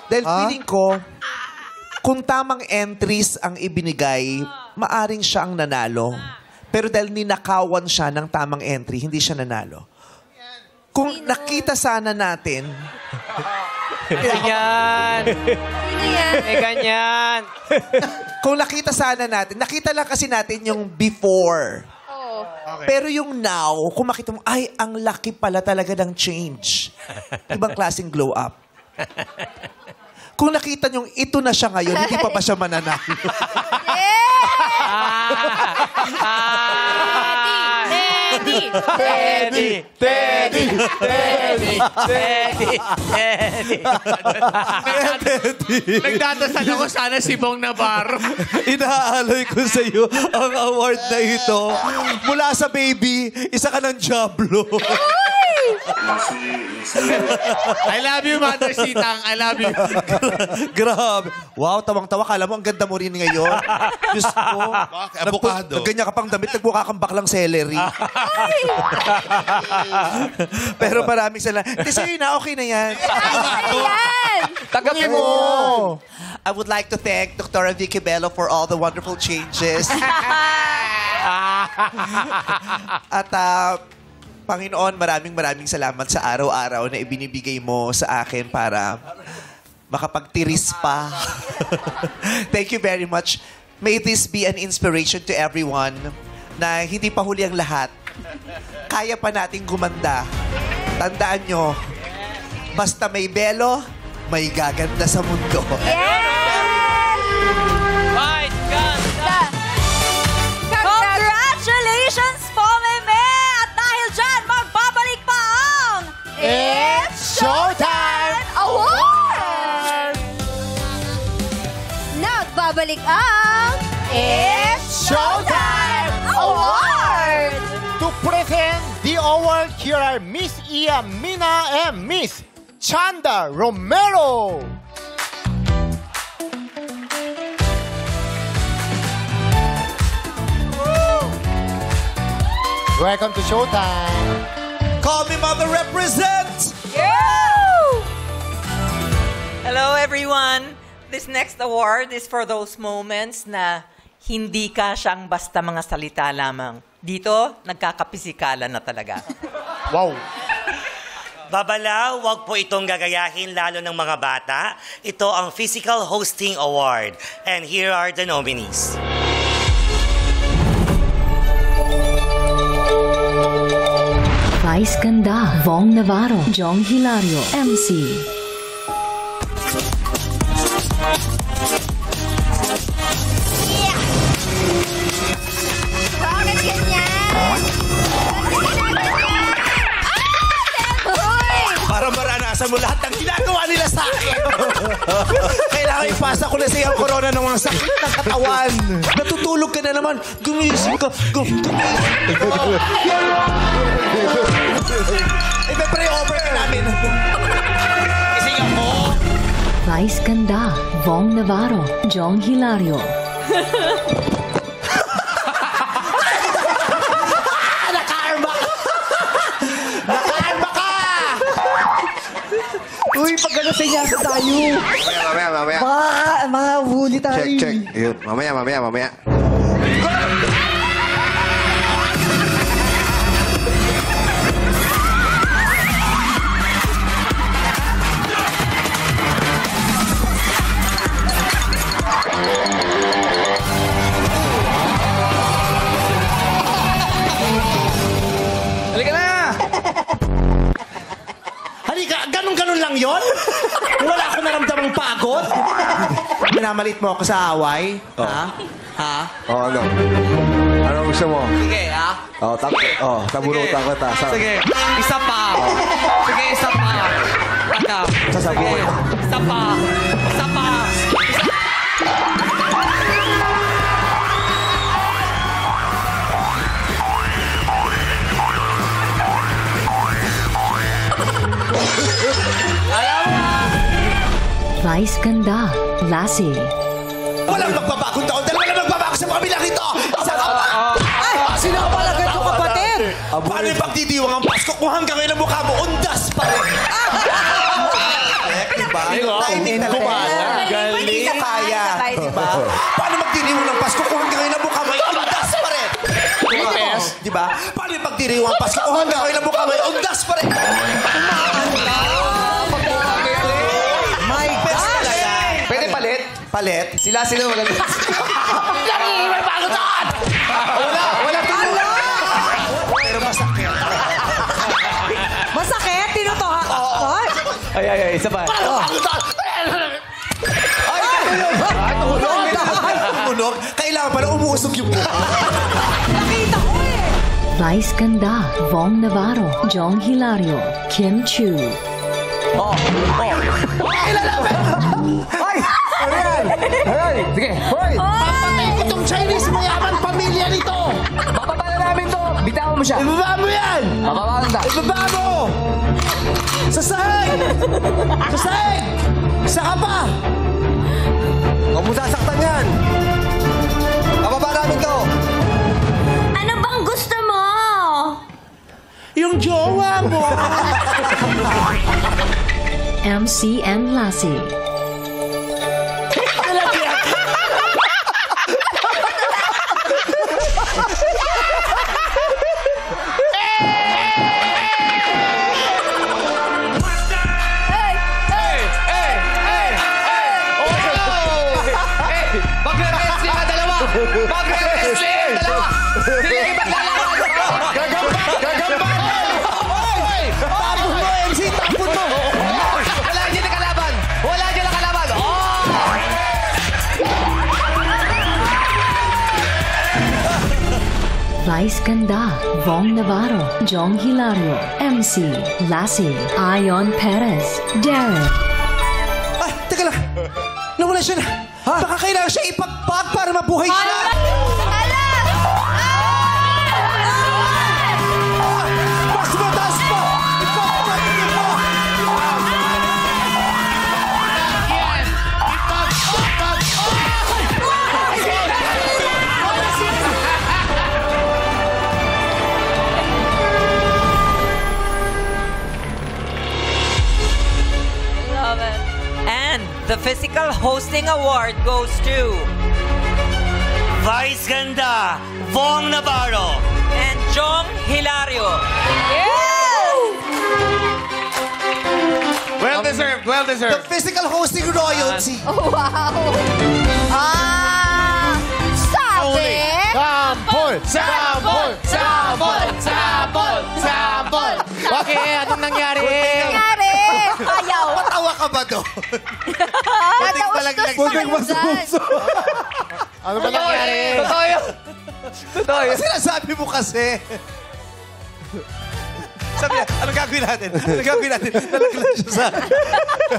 Dahil feeling ko, kung tamang entries ang ibinigay, maaring siya ang nanalo. Pero dahil ninakawan siya ng tamang entry, hindi siya nanalo. Kung nakita sana natin... Ganyan. Ganyan. Kung nakita sana natin, nakita lang kasi natin yung before. Pero yung now, kung makita mo, ay, ang laki pala talaga ng change. Ibang klaseng glow up. Kung nakita nyo, ito na siya ngayon, hindi pa ba siya mananalo? Teddy! Teddy! Teddy! Teddy! Teddy! Nagdadasal ako sana si Bong Navarro. Inaalay ko sa iyo ang award na ito. Mula sa baby, isa ka ng Diablo. I love you, Mother Sitang. I love you. Grabe. Wow, tawang-tawa. Kala mo, ang ganda mo rin ngayon. Diyos ko. Abukado. Ganyan ka pang damit, nagmukha kang baklang celery. Pero maraming salamat. Hindi sa'yo na, okay na yan. Tagapin mo. I would like to thank Dr. Vicky Bello for all the wonderful changes. At Panginoon, maraming salamat sa araw-araw na ibinibigay mo sa akin para makapagtiris pa. Thank you very much. May this be an inspiration to everyone na hindi pa huli ang lahat. Kaya pa nating gumanda. Tandaan nyo, basta may belo, may gaganda sa mundo. Right, ganda! Congratulations po, Meme! At dahil dyan, magbabalik pa ang It's Showtime Award! Nagbabalik ang It's Showtime Award! To present the award, here are Miss Ia Mina and Miss Chanda Romero. Welcome to Showtime. Call me Mother represent! Hello everyone! This next award is for those moments na hindi ka siyang basta mga salita lamang. Dito, nagkakapisikalan na talaga. Wow! Babala, wag po itong gagayahin lalo ng mga bata. Ito ang Physical Hosting Award. And here are the nominees. Vice Ganda, Vong Navarro, Jong Hilario, MC. Bakit ganyan? Para maranasan mo lahat ng ginagawa nila sa akin. Kailangan ipasa ko na sa iyang corona ng mga sakit ng katawan. Natutulog ka na naman. Gumising ka. Ipe-pray-over ka namin. Gising ako. Vice Ganda, Vong Navarro, Jong Hilario. Nakarma! Nakarma ka! Uy, pag gano'n sa tayo. Mamaya. Mga huli tayo. Check. Yun. Mamaya. Halika na! Halika, ganun lang yon? Wala ako naramdamang pagod? Minamalit mo ako sa away? Ha? Ano? Ano gusto mo? Sige, ha? Tabunutan ko ta. Sige, isa pa. Sige, isa pa. Ano? Sasabi ko. Isa pa. Vice Ganda, Lassie. Walang magbabagong taon dahil walang magbabago sa mga bilang ito! Sa kapa! Sino ka pala ganito, kapatid? Paano yung pagdidiwang ang Pasko kung hanggang ngayon ang mukha mo undas pa rin? Diba? Hindi ka kaya. Diba? Paano magdiriwang ng Pasko kung hanggang ngayon ang mukha mo ay undas pa rin? Diba? Paano yung pagdiriwang ang Pasko kung hanggang ngayon ang mukha mo ay undas pa rin? My God! Pwede palit? Palit? Sila maganda. May bago doon! Wala talo! Pero masakit. Masakit? Tinutoha? Ay, isa pa. Tumunog? Kailangan pala umuusog yung buka. Nakita ko eh! Vice Ganda, Vong Navarro, Jong Hilario, Kim Chu. Hoy! Hoy! Sige! Hoy! Papatay ko tong Chinese mayaman pamilya nito! Bababa na namin to! Bitawan mo siya! Ibaba mo yan! Bababa na. Ibaba mo! Sa sahig! Sa sahig! Saka pa! Huwag mo sasaktan yan! Bababa namin to! Ano bang gusto mo? Yung jowa mo! MC and Lassie. Magre-wrestling ang dalawa! Magre-wrestling ang dalawa! Sino yung maglalaban? Gagampan! Hoy! Tapon mo, MC! Tapon mo! Wala dyan na kalaban! Wala dyan na kalaban! Vice Ganda, Vong Navarro, Jong Hilario, MC, Lassie, Ion Perez, Darren. Ah, teka lang! Nawala siya na! Baka kailangan siya ipagpag para mabuhay siya! Mas mataas pa! Ipagpag niyo po! Love it. And the Physical Hosting Award goes to Vice Ganda, Vong Navarro. and Jong Hilario. Well deserved, well The deserved. physical hosting royalty! Wow! Sabi! Sampol! Sample! Sample! Sample! Sample! Okay, anong nangyari? Nangyari! Ayaw! Patawa ka ba doon? Nadaustos ka dyan. Ano ba nangyari? Totoo yun! Totoo yun! Ano sinasabi mo kasi? Sabi niya, anong gagawin natin? Anong gagawin natin? Nalaglag siya sa akin.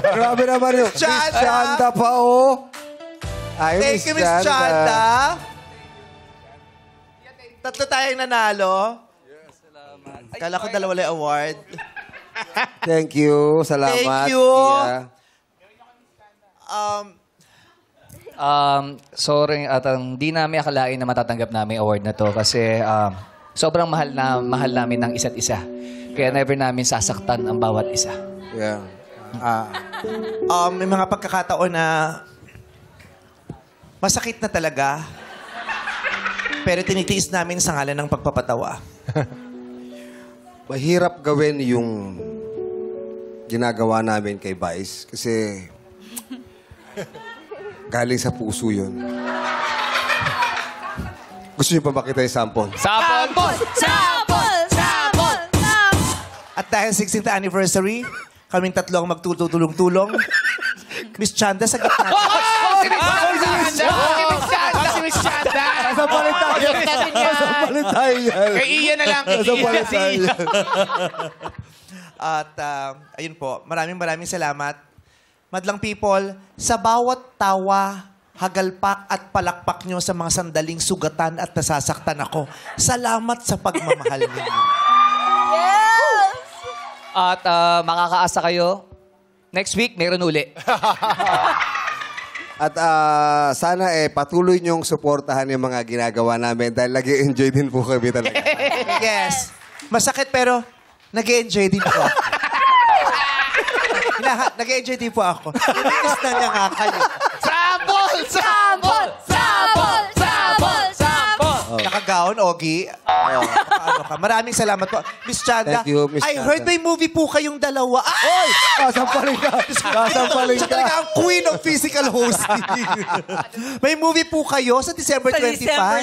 Grabe naman yun. Miss Chanda. Chanda pa, oh. Ay, Thank you, Miss Chanda. Tatlo tayong nanalo. Kala ko dalawa lang award. Thank you. Salamat. Thank you. Tia. Sorry, at hindi namin akalain na matatanggap namin award na to kasi sobrang mahal namin ng isa't isa. Kaya never namin sasaktan ang bawat isa. Yeah. May mga pagkakataon na masakit na talaga. Pero tinitiis namin sa ngalan ng pagpapatawa. Mahirap gawin yung ginagawa namin kay Vice kasi galing sa puso yun. Gusto niyo pa makita yung sample? Sample! Sample! Sample! At dahil 16th anniversary, kaming tatlo ang magtutulong-tulong. Miss Chanda, sa gitna. Si Miss Chanda! Sasampalin tayo. Sasampalin tayo yan. Kay Ian na lang. Kay Ian. Sasampalin tayo yan. At ayun po, maraming salamat. Madlang people, sa bawat tawa, hagalpak at palakpak nyo sa mga sandaling sugatan at nasasaktan ako, salamat sa pagmamahal ninyo. At makakaasa kayo, next week, meron uli. At sana patuloy niyong suportahan yung mga ginagawa namin dahil nag-enjoy din po kami talaga. Yes. Masakit pero nag-enjoy din po. Nag-enjoy din po ako. Inis na niya nga kayo. Sample! Sample! Sample! Sample! Sample! Nakagaon, Ogie. Paano ka? Maraming salamat po. Miss Chanda, Thank you, Miss I Chanda. heard may movie po kayong dalawa. Oy! Sasampalin ka! Sasampalin Siya ka! talaga ang queen of physical hosting. May movie po kayo sa December Sa 25. December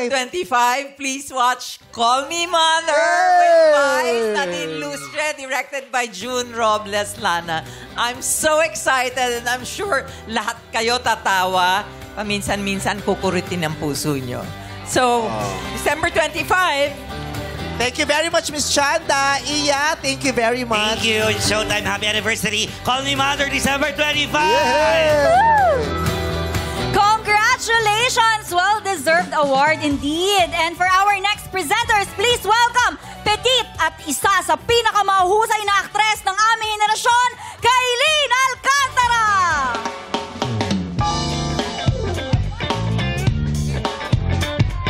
25, please watch Call Me Mother with Vice Nadine Lustre, directed by June Robles Lana. I'm so excited and I'm sure lahat kayo tatawa. Paminsan-minsan kukuritin ang puso nyo. So, December 25, Thank you very much, Miss Chanda. Iya, thank you very much. Thank you. Showtime, happy anniversary. Call Me Mother, December 25. Congratulations! Well-deserved award indeed. And for our next presenters, please welcome Petit at isa sa pinakamahusay na aktres ng aming henerasyon, Kailin Alcantara!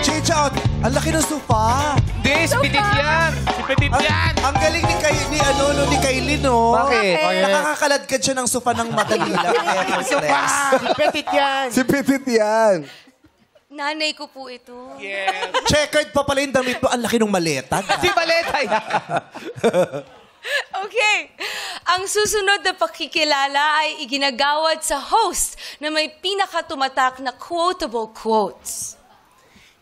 Chicha, ang laki ng sofa. Hindi, si Petit yan. Si Petit yan. Ang galing ni Kailin, no? Bakit? Nakakaladkad siya ng sofa ng Magalila. Sofa! Si Petit yan. Si Petit yan. Nanay ko po ito. Yes. Checkered pa pala yung damit mo. Ang laki ng maleta. Si Baleta yan. Okay. Ang susunod na pakikilala ay iginagawad sa host na may pinakatumatak na quotable quotes.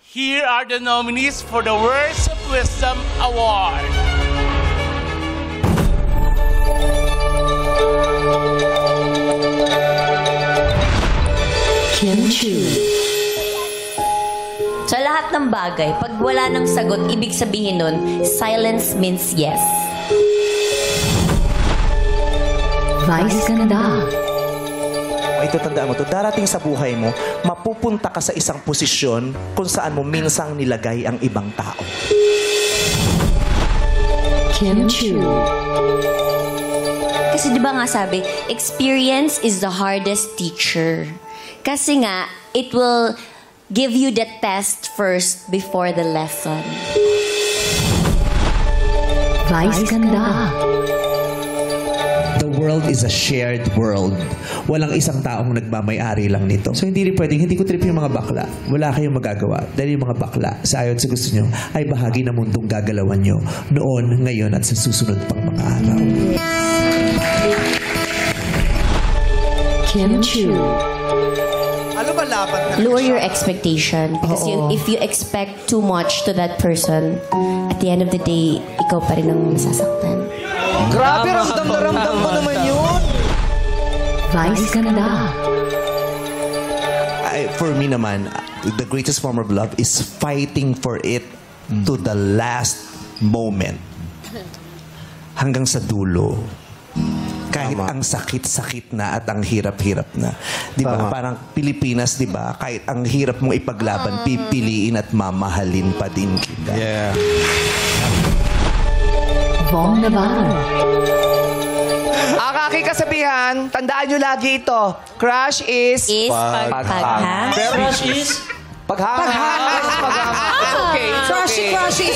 Here are the nominees for the Words of Wisdom Award. Kim Chu. Sa lahat ng bagay, pag wala ng sagot, ibig sabihin nun, silence means yes. Vice Ganda. Ito, tandaan mo to, darating sa buhay mo, mapupunta ka sa isang posisyon kung saan mo minsang nilagay ang ibang tao. Kim Chu. Kasi di ba nga sabi, experience is the hardest teacher. Kasi nga, it will give you the test first before the lesson. Vice Ganda. The world is a shared world. Walang isang taong nagmamay-ari lang nito. So hindi rin pwedeng, hindi ko trip yung mga bakla. Wala kayong magagawa. Dahil yung mga bakla, sa ayon sa gusto nyo, ay bahagi ng mundong gagalawan nyo noon, ngayon, at sa susunod pang mga araw. Kim Chu. Ano ba laban na? Lower your expectation. Because if you expect too much to that person, at the end of the day, ikaw pa rin ang masasaktan. Grabe, ramdam na ramdam mo naman yun. Vice Ganda. For me naman, the greatest form of love is fighting for it to the last moment. Hanggang sa dulo. Kahit ang sakit-sakit na at ang hirap-hirap na. Di ba? Parang Pilipinas, di ba? Kahit ang hirap mong ipaglaban, pipiliin at mamahalin pa din kita. Yeah. Vong Navarro. Ang aking kasabihan, tandaan nyo lagi ito. Crush is... paghanga. Crush is... Paghanga. It's okay. It's okay. Crushy.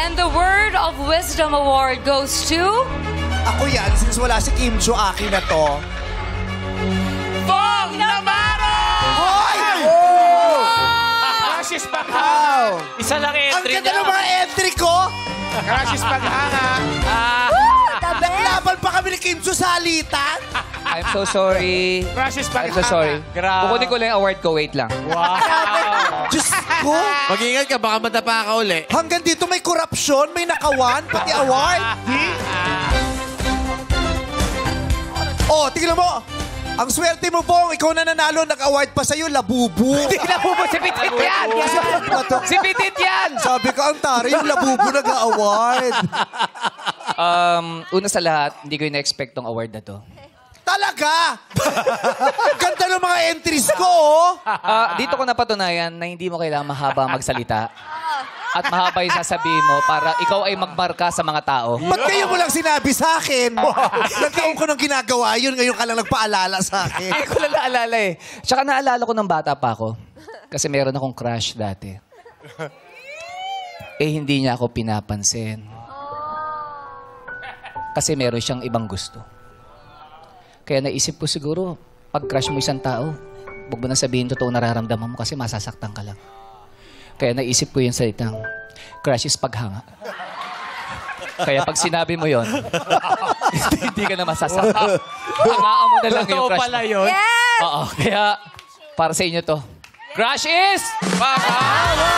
And the Word of Wisdom Award goes to... Ako yan, since wala si Kim Chu, akin na to. Vong Navarro! Hoy! Crush is paghanga. Isa lang Ang entry ganda ng mga entry ko! Crush is paghanga. Laban pa kami ni Kim Chu sa halitan. I'm so sorry. Crush is I'm paghanga. so sorry. Grabe. Kukunin ko lang yung award ko. Wait lang. Diyos ko! Mag-ingat ka, baka madapa ka uli. Hanggang dito may korupsyon, may nakawan, pati award. Oh, tingnan mo. Ang swerte mo, Bong. Ikaw na nanalo, nag-award pa sa'yo, labubu. Hindi labubo, si Petit yan! Si Petit yan! Sabi ka, ang tari, yung labubu nag-award. Una sa lahat, hindi ko in-expect tong award na to. Talaga? Ganda ng mga entries ko, oh. Dito ko napatunayan na hindi mo kailangan mahaba magsalita. At mahaba yung sasabihin mo para ikaw ay magmarka sa mga tao. Ba't kayo mo lang sinabi sa akin? Nagtaon ko nang ginagawa yun, ngayon ka lang nagpaalala sa akin. Hindi ko lang naalala eh. Tsaka naalala ko ng bata pa ako. Kasi meron akong crush dati. Eh, hindi niya ako pinapansin. Kasi meron siyang ibang gusto. Kaya naisip ko siguro, pag crush mo isang tao, huwag mo na sabihin totoo nararamdaman mo kasi masasaktan ka lang. Kaya naisip ko yung salitang, crush is paghanga. Kaya pag sinabi mo yon, hindi ka na masasaktan. Hangaan mo na lang yung crush pala yun? Yes! Oo, kaya para sa inyo to. Crush is paghanga!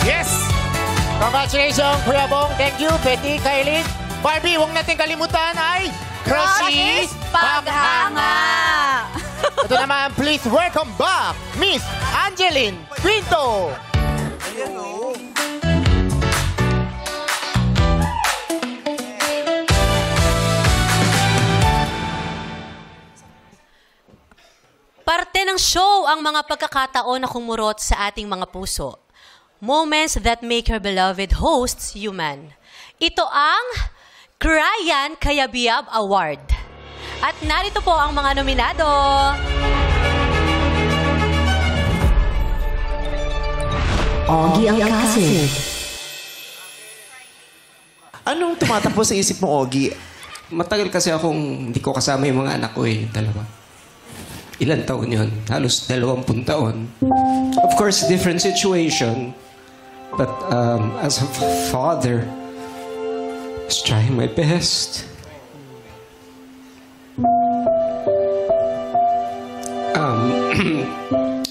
Yes! Congratulations, Kuya Bong. Thank you, Betty, Kailin. Barbie, huwag natin kalimutan ay... Crush is paghanga! Ito naman, please welcome back, Miss Angeline Quinto. Parte ng show ang mga pagkakataon na kumurot sa ating mga puso. Moments that make your beloved hosts human. Ito ang Ryan Cayabyab Award. At narito po ang mga nominado. Ogie Alcacid. Anong tumatakbo sa isip mo, Ogie? Matagal kasi akong hindi ko kasama yung mga anak ko dalawa. Ilan taon yun? Halos 20 taon. Of course, different situation. But as a father, I was trying my best.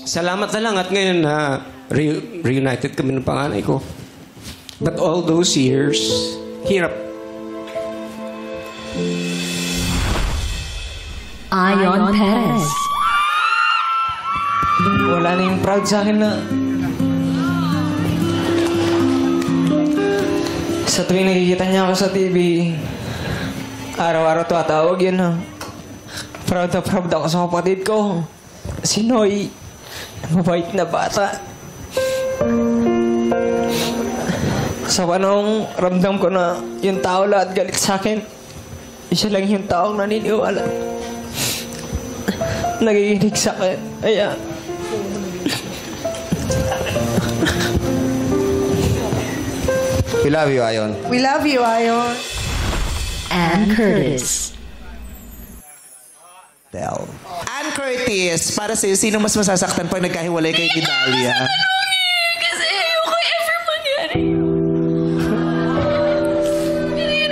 Salamat na lang at ngayon na reunited kami ng panganay ko. But all those years, hirap. Ion Perez. Wala na yung proud sa akin na sa tuwing nakikita niya ako sa TV, araw-araw tumatawag yun na proud ako sa kapatid ko. Si Noy, mabait na bata. Sa panahong ramdam ko na yung tao lahat galit sa akin, isa lang yung taong naniniwala. Nagiginig sa akin. Kaya We love you, Ayon. We love you, Ayon. Ann Curtis. Ann Curtis, para sa'yo, sino mas masasaktan pag nagkahiwalay kayo ni Dahlia? Kasi ayoko ever mangyari.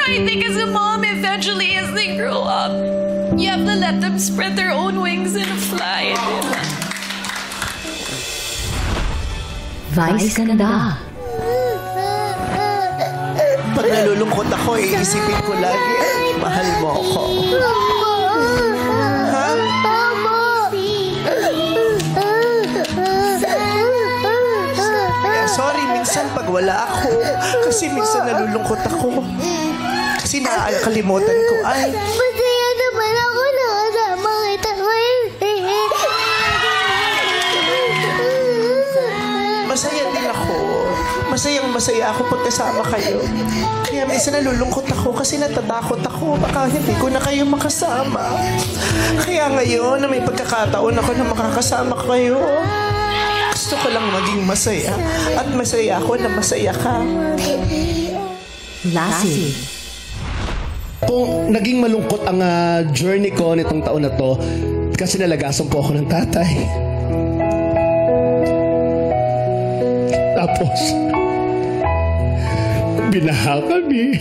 I think as a mom, eventually as they grow up, you have to let them spread their own wings and fly. Vice Ganda. Pag nalulungkot ako, iisipin ko lagi, mahal mo ako. Ha? Sorry, minsan pag wala ako, kasi minsan nalulungkot ako. Kasi nakakalimutan ko, ay, Masaya naman ako nakasama kita ngayon. masaya din ako. Masaya ako pagkasama kayo. Kaya minsan nalulungkot ako kasi natatakot ako. Baka hindi ko na kayo makasama. Kaya ngayon na may pagkakataon ako na makakasama kayo, gusto ko lang maging masaya. At masaya ako na masaya ka. Lassie. Kung naging malungkot ang journey ko nitong taon na to, kasi nalagasan po ako ng tatay. Tapos, binaha kami.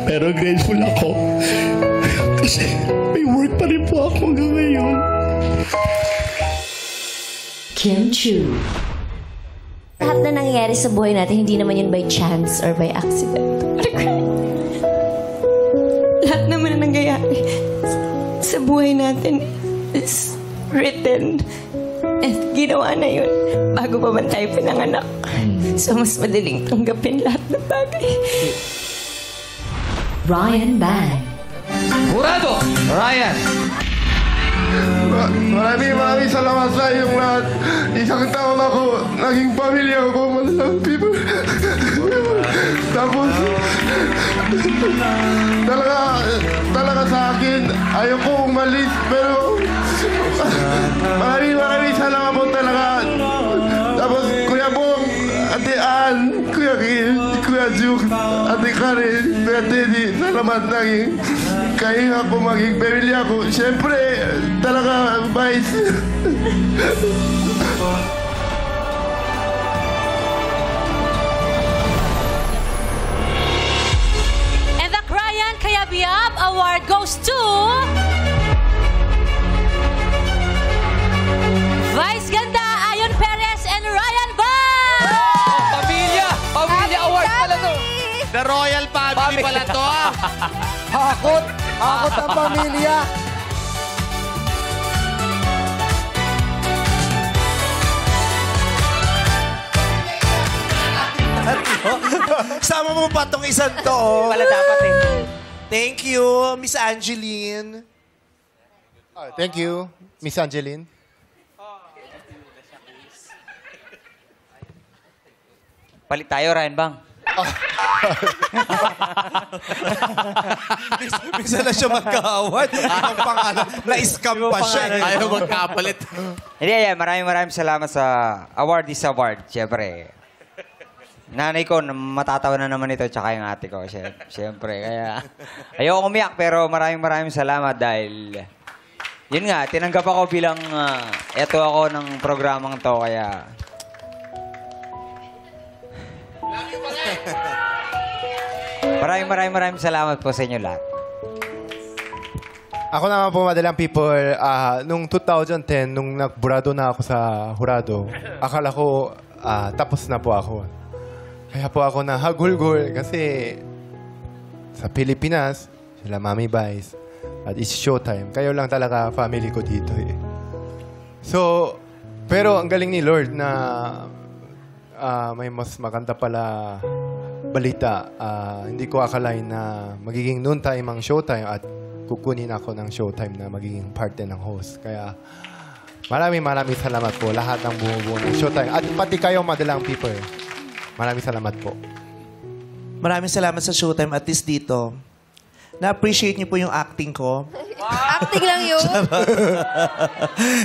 Pero grateful ako. Kasi may work pa rin po ako hanggang ngayon. Kim Chu. Lahat na nangyayari sa buhay natin, hindi naman yun by chance or by accident. Lahat naman na nangyayari sa buhay natin is written. At ginawa na yun bago pa man tayo pinanganak. So, mas madaling tanggapin lahat ng bagay. Ryan Bang. Murado! Ryan! Maraming salamat sa inyong lahat. Isang taon ako, naging pamilya ko, malalang people. Tapos, talaga sa akin, ayoko umalis, pero maraming salamat po talaga. Tapos, Kuya Bong, Ate Ann, Kuya Gil, Kuya Juk, Ate Karen, Kuya Teddy, salamat naging kayo ako maging pamilya ko. Siyempre, talaga, Vice. And the Ryan Cayabyab Award goes to Vice Ganda, Ayon Perez, and Ryan Bang! Pamilya award pala to. The Royal Family pala to. Hakot! Hakot ang pamilya. Sama mo pa tong isang to. Wala dapat eh. Thank you, Miss Angeline. Thank you, Miss Angeline. Palit tayo, Ryan Bang. Minsan na siya magka-award. Ang pangalan, na-scam pa siya. Ayaw magkapalit. Hindi, maraming salamat sa award is award. Siyempre, nanay ko, matatawa na naman ito, tsaka yung ate ko. Siyempre, kaya ayoko umiyak, pero maraming salamat dahil yun nga, tinanggap ako bilang eto ako ng programang to, kaya maraming salamat po sa inyo lahat. Ako naman po, madalang people, nung 2010, nung nagburado na ako sa hurado, akala ko tapos na po ako. Kaya po ako na hagulgol kasi sa Pilipinas, sila Mami Vice, at it's showtime. Kayo lang talaga family ko dito eh. So, pero ang galing ni Lord na may mas maganda pala balita. Hindi ko akalain na magiging noontime ang showtime at kukunin ako ng showtime na magiging part din ng host. Kaya maraming salamat po lahat ng bumubuo ng showtime. At pati kayo madalang people. Maraming salamat po. Maraming salamat sa showtime, at least dito. Na-appreciate niyo po yung acting ko. Acting lang yun.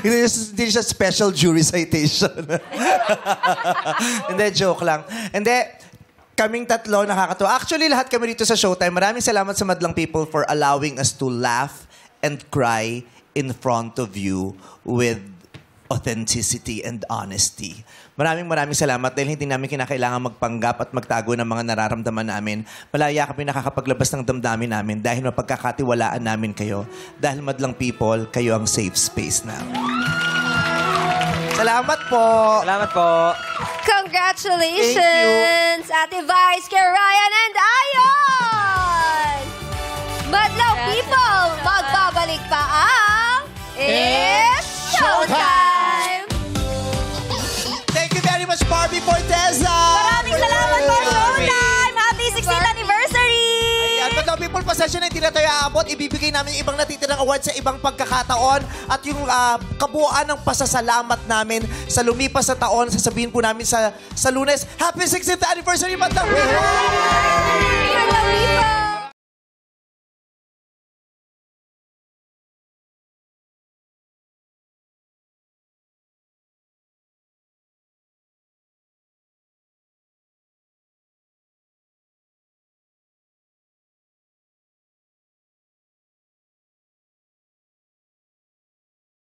Hindi siya special jury citation. Hindi, joke lang. Hindi, kaming tatlo nakakatuwa. Actually, lahat kami dito sa showtime. Maraming salamat sa Madlang People for allowing us to laugh and cry in front of you with authenticity and honesty. Maraming salamat dahil hindi namin kinakailangan magpanggap at magtago ng mga nararamdaman namin. Malaya kami nakakapaglabas ng damdamin namin dahil mapagkakatiwalaan namin kayo. Dahil Madlang People, kayo ang safe space namin. Salamat po! Salamat po! Congratulations, Ate Vice, kay Ryan and Ayon! Madlang People, magbabalik pa ang It's Showtime! Thank you very much, Barbie Forteza! Maraming salamat po, Showtime! Happy 16th anniversary! Ayan, Madlang People, pasensya na hindi na tayo aabot. Ibibigay namin yung ibang natitirang award sa ibang pagkakataon at yung kabuuan ng pasasalamat namin sa lumipas sa taon. Sasabihin po namin sa Lunes, Happy 16th anniversary, Madlang People! Madlang People!